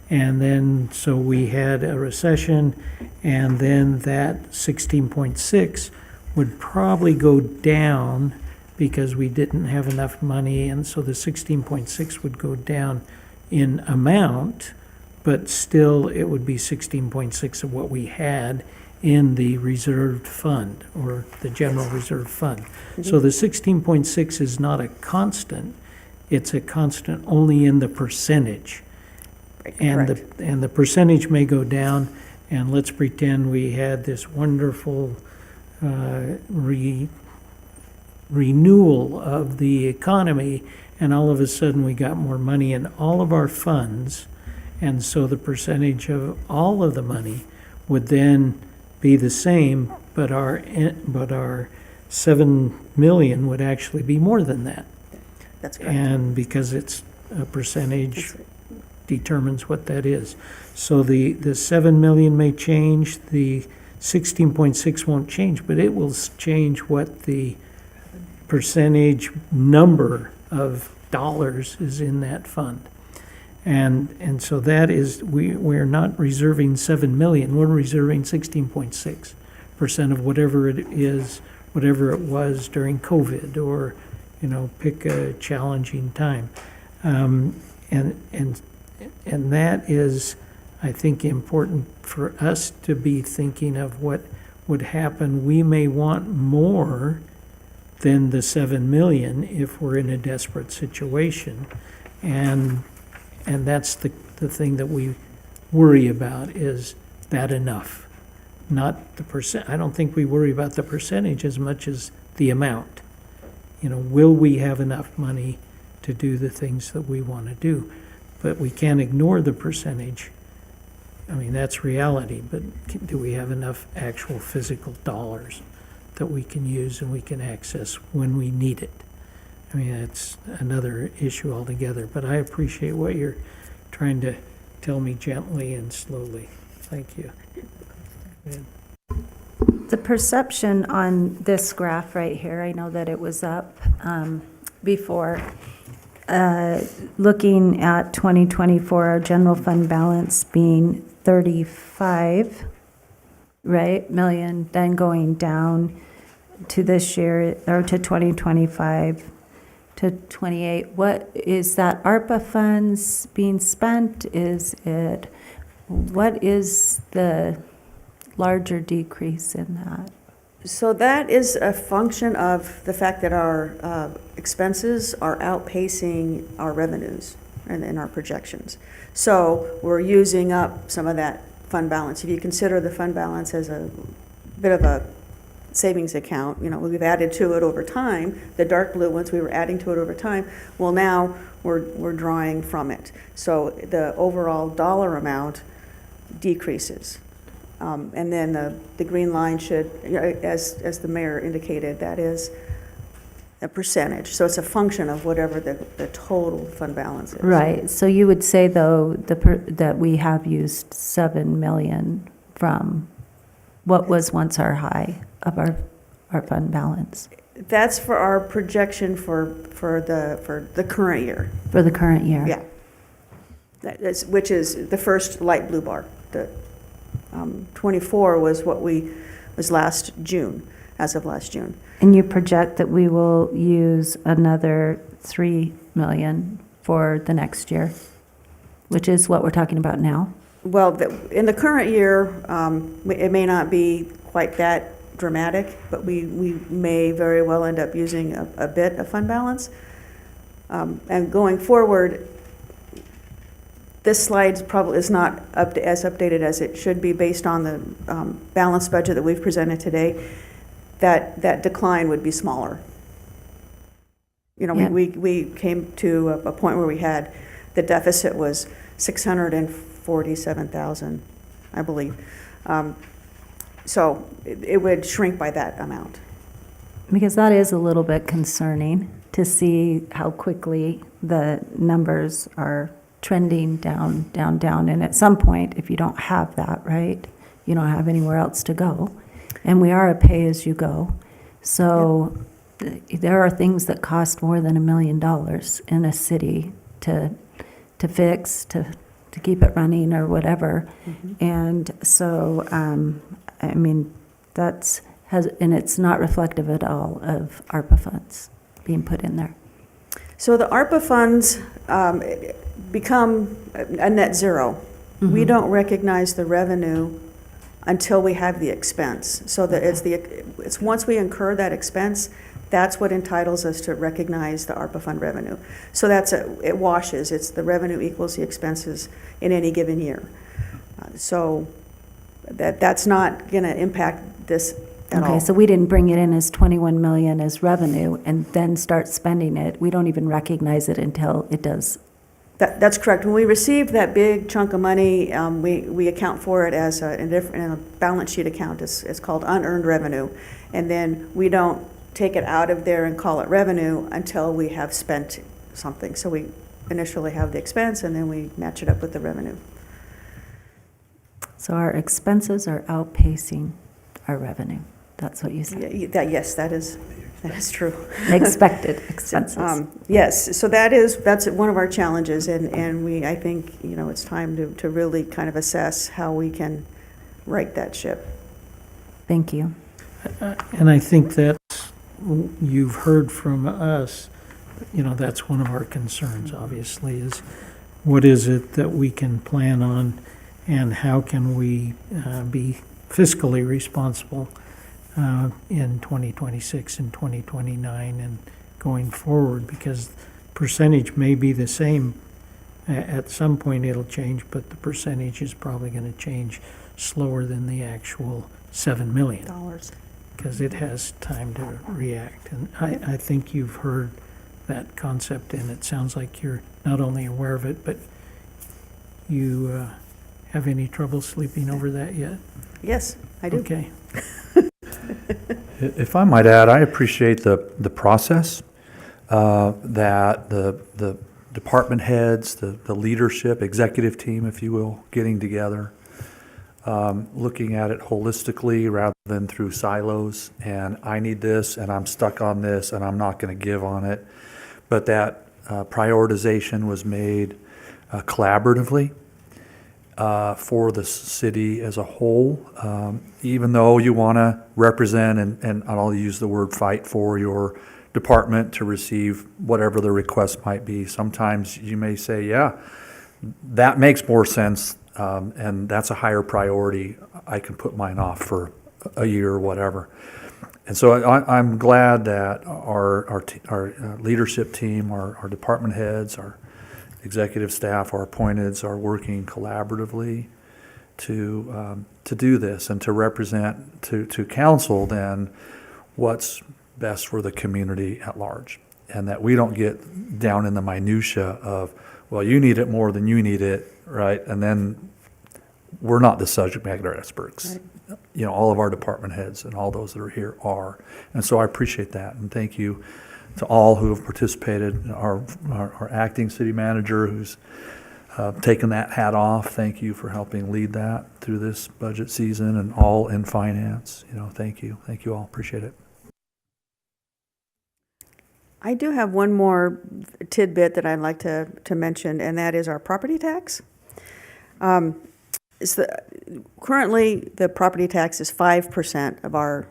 And then, so we had a recession, and then that 16.6 would probably go down because we didn't have enough money, and so the 16.6 would go down in amount, but still it would be 16.6 of what we had in the reserved fund, or the general reserve fund. So the 16.6 is not a constant, it's a constant only in the percentage. And the percentage may go down, and let's pretend we had this wonderful renewal of the economy, and all of a sudden we got more money in all of our funds, and so the percentage of all of the money would then be the same, but our 7 million would actually be more than that. That's correct. And because it's a percentage determines what that is. So the 7 million may change, the 16.6 won't change, but it will change what the percentage number of dollars is in that fund. And so that is, we're not reserving 7 million, we're reserving 16.6% of whatever it is, whatever it was during COVID, or, pick a challenging time. And that is, I think, important for us to be thinking of what would happen. We may want more than the 7 million if we're in a desperate situation. And that's the thing that we worry about, is that enough? Not the percent. I don't think we worry about the percentage as much as the amount. Will we have enough money to do the things that we want to do? But we can't ignore the percentage. I mean, that's reality, but do we have enough actual physical dollars that we can use and we can access when we need it? I mean, it's another issue altogether, but I appreciate what you're trying to tell me gently and slowly. Thank you. The perception on this graph right here, I know that it was up before. Looking at 2024, our general fund balance being 35, right, million, then going down to this year, or to 2025 to 28. What is that? ARPA funds being spent? What is the larger decrease in that? So that is a function of the fact that our expenses are outpacing our revenues and our projections. So we're using up some of that fund balance. If you consider the fund balance as a bit of a savings account, we've added to it over time. The dark blue ones, we were adding to it over time. Well, now we're drawing from it. So the overall dollar amount decreases. And then the green line should, as the mayor indicated, that is a percentage. So it's a function of whatever the total fund balance is. Right. So you would say, though, that we have used 7 million from what was once our high of our fund balance That's for our projection for the current year. for the current year. Yeah. Which is the first light blue bar. The 24 was was last June, as of last June. And you project that we will use another 3 million for the next year? which is what we're talking about now. Well, in the current year, it may not be quite that dramatic, but we may very well end up using a bit of fund balance. And going forward, this slide probably is not as updated as it should be based on the balanced budget that we've presented today. That decline would be smaller. You know, Yeah. we came to a point where we had, the deficit was 647,000, I believe. So it would shrink by that amount. Because that is a little bit concerning to see how quickly the numbers are trending down, down, down. And at some point, if you don't have that, right, you don't have anywhere else to go. And we are a pay-as-you-go. So there are things that cost more than $1 million in a city to fix, to keep it running or whatever. And so, I mean, and it's not reflective at all of ARPA funds being put in there. So the ARPA funds become a net zero. We don't recognize the revenue until we have the expense. So that it's once we incur that expense, that's what entitles us to recognize the ARPA fund revenue. So it washes. It's the revenue equals the expenses in any given year. So that's not going to impact this at all. Okay, so we didn't bring it in as 21 million as revenue and then start spending it. We don't even recognize it until it does. That's correct. When we receive that big chunk of money, we account for it as in a balance sheet account. It's called unearned revenue. And then we don't take it out of there and call it revenue until we have spent something. So we initially have the expense and then we match it up with the revenue. So our expenses are outpacing our revenue. That's what you said. Yes, that is true. Expected expenses. Yes, so that's one of our challenges, and I think, it's time to really kind of assess how we can right that ship. Thank you. And I think that you've heard from us, that's one of our concerns, obviously, is what is it that we can plan on and how can we be fiscally responsible in 2026 and 2029 and going forward, because percentage may be the same. At some point it'll change, but the percentage is probably going to change slower than the actual $7 million. Because it has time to react. And I think you've heard that concept, and it sounds like you're not only aware of it, but you have any trouble sleeping over that yet? Yes, I do. Okay. If I might add, I appreciate the process that the department heads, the leadership, executive team, if you will, getting together, looking at it holistically rather than through silos, and I need this, and I'm stuck on this, and I'm not going to give on it. But that prioritization was made collaboratively for the city as a whole, even though you want to represent, and I'll use the word fight for your department to receive whatever the request might be. Sometimes you may say, yeah, that makes more sense, and that's a higher priority. I can put mine off for a year or whatever. And so I'm glad that our leadership team, our department heads, our executive staff, our appointeds are working collaboratively to do this and to represent to council then what's best for the community at large, and that we don't get down in the minutia of, well, you need it more than you need it, right? And then we're not the subject matter experts. Right. All of our department heads and all those that are here are. And so I appreciate that, and thank you to all who have participated. Our acting city manager who's taken that hat off, thank you for helping lead that through this budget season, and all in finance. Thank you. Thank you all. Appreciate it. I do have one more tidbit that I'd like to mention, and that is our property tax. Currently, the property tax is 5% of our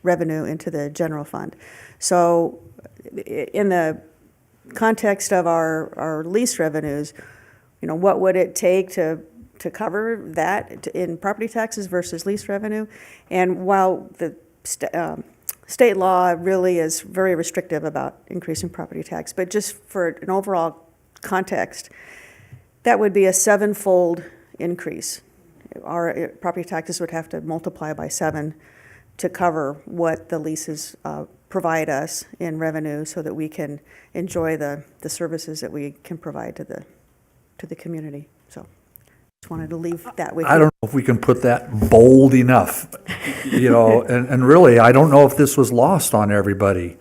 revenue into the general fund. So in the context of our lease revenues, what would it take to cover that in property taxes versus lease revenue? And while the state law really is very restrictive about increasing property tax, but just for an overall context, that would be a 7-fold increase. Our property taxes would have to multiply by 7 to cover what the leases provide us in revenue so that we can enjoy the services that we can provide to the community. So just wanted to leave that with you. I don't know if we can put that bold enough, and really, I don't know if this was lost on everybody.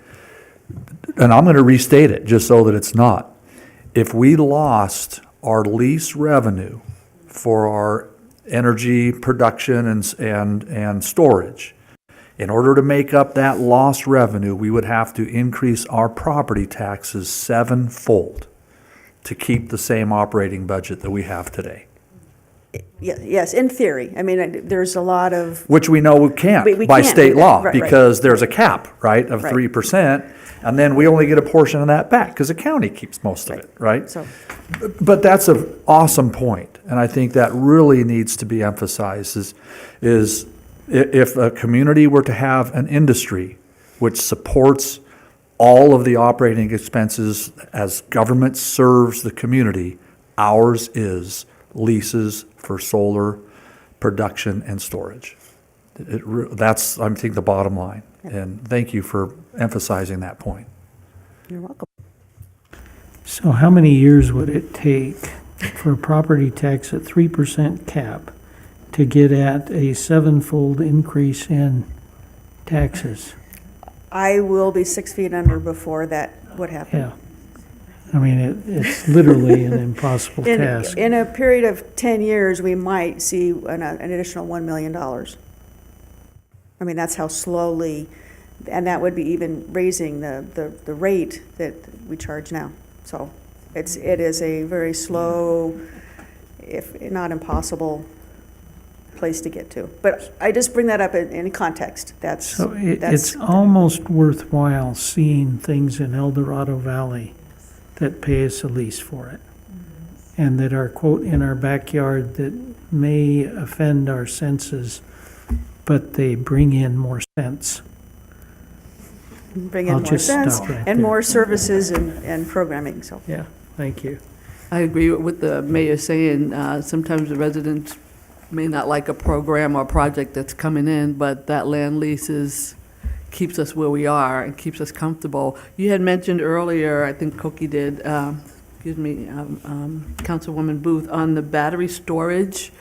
And I'm going to restate it just so that it's not. If we lost our lease revenue for our energy production and storage, in order to make up that lost revenue, we would have to increase our property taxes 7-fold to keep the same operating budget that we have today. Yes, in theory. I mean, there's a lot of, Which we know we can't We by can't state do that. law, Right. because there's a cap, right, of Right. 3%, and then we only get a portion of that back, because the county keeps most of it, right? so, But that's an awesome point, and I think that really needs to be emphasized, is if a community were to have an industry which supports all of the operating expenses as government serves the community, ours is leases for solar production and storage. That's, I think, the bottom line, and thank you for emphasizing that point. you're welcome. So how many years would it take for a property tax at 3% cap to get at a 7-fold increase in taxes? I will be 6 feet under before that would happen. Yeah. I mean, it's literally an impossible task. In a period of 10 years, we might see an additional $1 million. I mean, that's how slowly, and that would be even raising the rate that we charge now. So it is a very slow, if not impossible, place to get to. But I just bring that up in context. So it's almost worthwhile seeing things in El Dorado Valley that pay us a lease for it, and that are, quote, in our backyard that may offend our senses, but they bring in more sense. bring in I'll more just sense stop right and there. more services and programming, so. Yeah, thank you. I agree with the mayor saying, sometimes the residents may not like a program or project that's coming in, but that land leases keeps us where we are and keeps us comfortable. You had mentioned earlier, I think Koki did, Councilwoman Booth, on the battery storage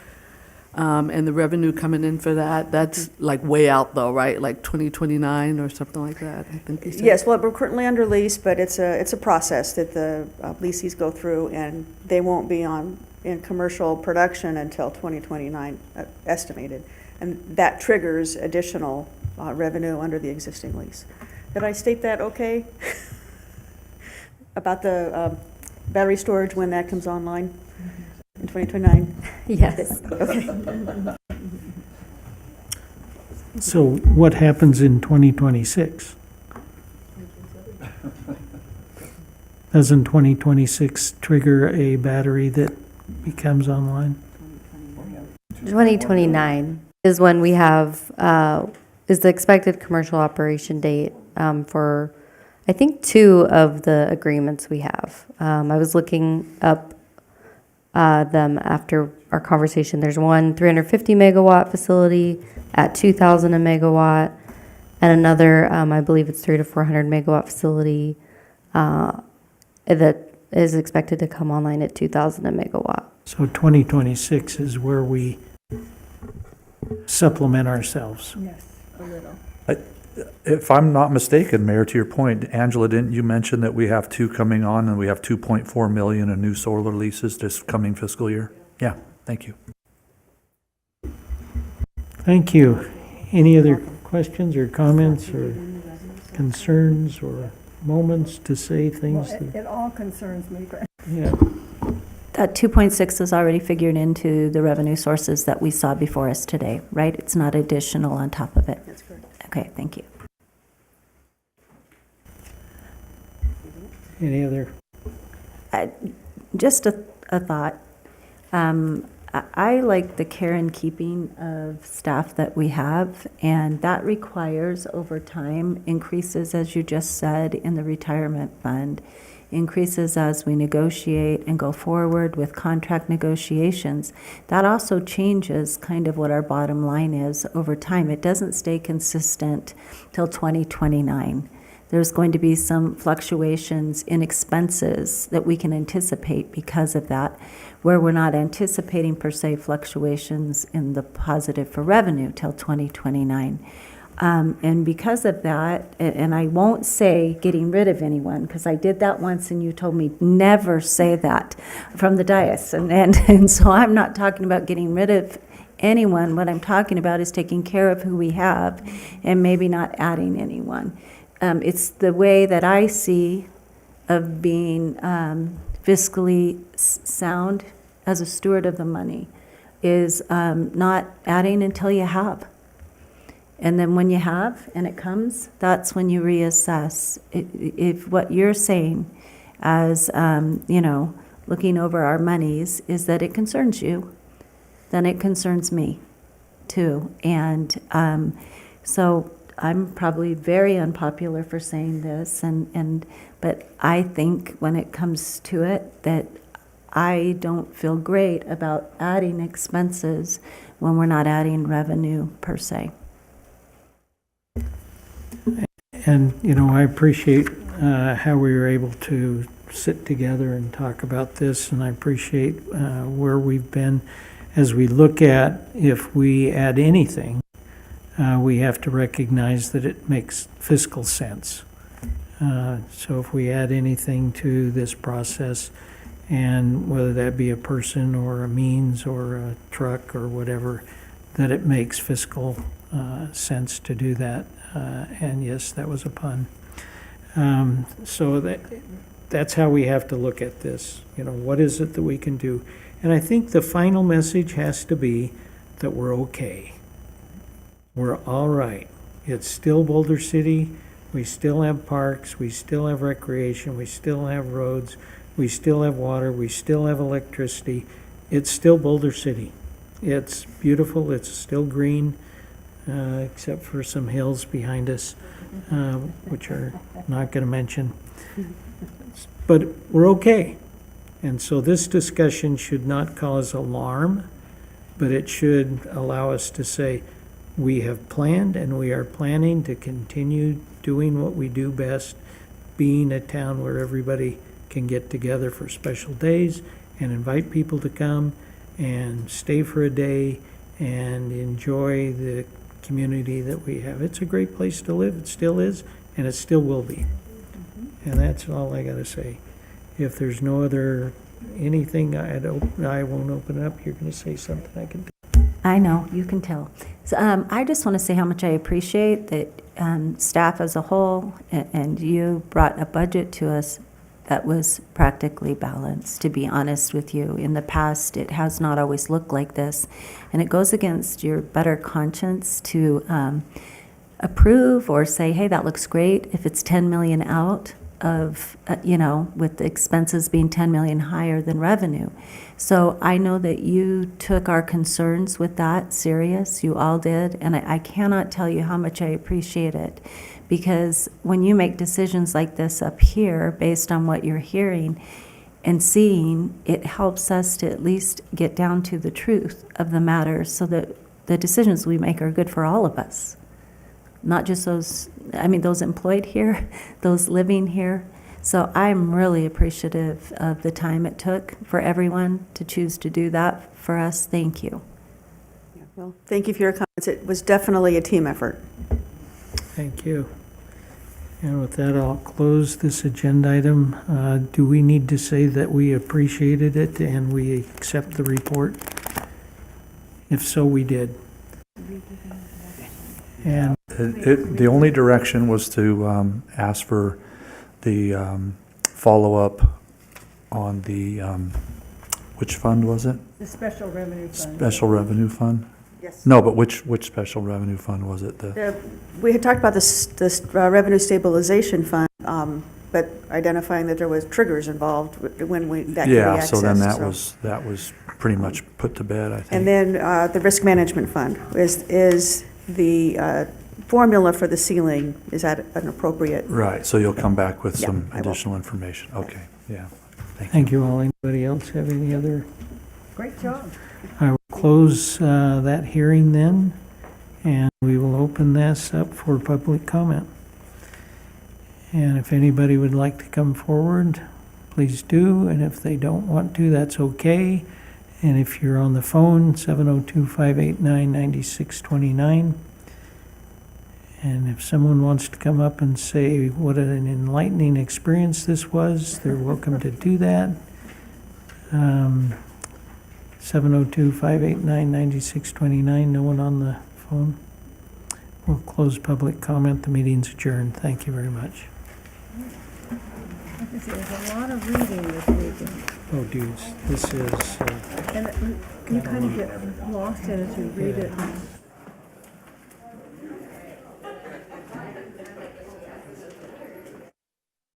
and the revenue coming in for that. That's like way out though, right? Like 2029 or something like that, I think you said. Yes, well, we're currently under lease, but it's a process that the leases go through, and they won't be in commercial production until 2029 estimated. And that triggers additional revenue under the existing lease. Did I state that okay? About the battery storage, when that comes online in 2029? Yes. Okay. So what happens in 2026? Doesn't 2026 trigger a battery that becomes online? 2029 is when we have, is the expected commercial operation date for, I think, 2 of the agreements we have. I was looking up them after our conversation. There's one 350 megawatt facility at 2,000 a megawatt, and another, I believe it's 300 to 400 megawatt facility that is expected to come online at 2,000 a megawatt. So 2026 is where we supplement ourselves. Yes, a little. If I'm not mistaken, Mayor, to your point, Angela, didn't you mention that we have 2 coming on and we have 2.4 million in new solar leases this coming fiscal year? Yeah, thank you. Thank you. Any other questions or comments or concerns or moments to say things? Well, it all concerns me, but Yeah, That 2.6 is already figured into the revenue sources that we saw before us today, right? It's not additional on top of it. That's correct. Okay, thank you. any other? Just a thought. I like the care and keeping of staff that we have, and that requires over time increases, as you just said, in the retirement fund, increases as we negotiate and go forward with contract negotiations. That also changes kind of what our bottom line is over time. It doesn't stay consistent till 2029. There's going to be some fluctuations in expenses that we can anticipate because of that, where we're not anticipating per se fluctuations in the positive for revenue till 2029. And because of that, and I won't say getting rid of anyone, because I did that once and you told me never say that from the dais. And so I'm not talking about getting rid of anyone. What I'm talking about is taking care of who we have and maybe not adding anyone. It's the way that I see of being fiscally sound as a steward of the money is not adding until you have. And then when you have and it comes, that's when you reassess. If what you're saying as, looking over our monies is that it concerns you, then it concerns me too. And so I'm probably very unpopular for saying this, but I think when it comes to it that I don't feel great about adding expenses when we're not adding revenue per se. And, I appreciate how we were able to sit together and talk about this, and I appreciate where we've been. As we look at if we add anything, we have to recognize that it makes fiscal sense. So if we add anything to this process, and whether that be a person or a means or a truck or whatever, that it makes fiscal sense to do that. And yes, that was a pun. So that's how we have to look at this. What is it that we can do? And I think the final message has to be that we're okay. We're all right. It's still Boulder City. We still have parks. We still have recreation. We still have roads. We still have water. We still have electricity. It's still Boulder City. It's beautiful. It's still green, except for some hills behind us, which are not going to mention. But we're okay. And so this discussion should not cause alarm, but it should allow us to say, we have planned and we are planning to continue doing what we do best, being a town where everybody can get together for special days and invite people to come and stay for a day and enjoy the community that we have. It's a great place to live. It still is, and it still will be. And that's all I got to say. If there's no other anything, I won't open it up. You're going to say something I can do. I know, you can tell. So, I just want to say how much I appreciate that staff as a whole and you brought a budget to us that was practically balanced, to be honest with you. In the past, it has not always looked like this. And it goes against your better conscience to approve or say, hey, that looks great if it's 10 million out of, with the expenses being 10 million higher than revenue. So I know that you took our concerns with that serious, you all did, and I cannot tell you how much I appreciate it, because when you make decisions like this up here based on what you're hearing and seeing, it helps us to at least get down to the truth of the matter so that the decisions we make are good for all of us. Not just those employed here, those living here. So I'm really appreciative of the time it took for everyone to choose to do that for us. Thank you. Well, thank you for your comments. It was definitely a team effort. Thank you. And with that, I'll close this agenda item. Do we need to say that we appreciated it and we accept the report? If so, we did. And The only direction was to ask for the follow-up on the, which fund was it? The special revenue fund. Special Revenue Fund? Yes. No, but which special revenue fund was it? We had talked about this revenue stabilization fund but identifying that there was triggers involved when that could be Yeah, accessed. so then that was pretty much put to bed, I think. And then the risk management fund, is the formula for the ceiling, is that an appropriate? Right, so you'll come back with Yeah, some I will. additional information. Okay, yeah. Thank you all. Anybody else have any other? Great job. I will close that hearing then, and we will open this up for public comment. And if anybody would like to come forward, please do, and if they don't want to, that's okay. And if you're on the phone, 702-589-9629. And if someone wants to come up and say what an enlightening experience this was, they're welcome to do that. 702-589-9629, no one on the phone. We'll close public comment. The meeting's adjourned. Thank you very much. There's a lot of reading this weekend, Oh, dudes, this is, and you kind of get lost in it as you read it.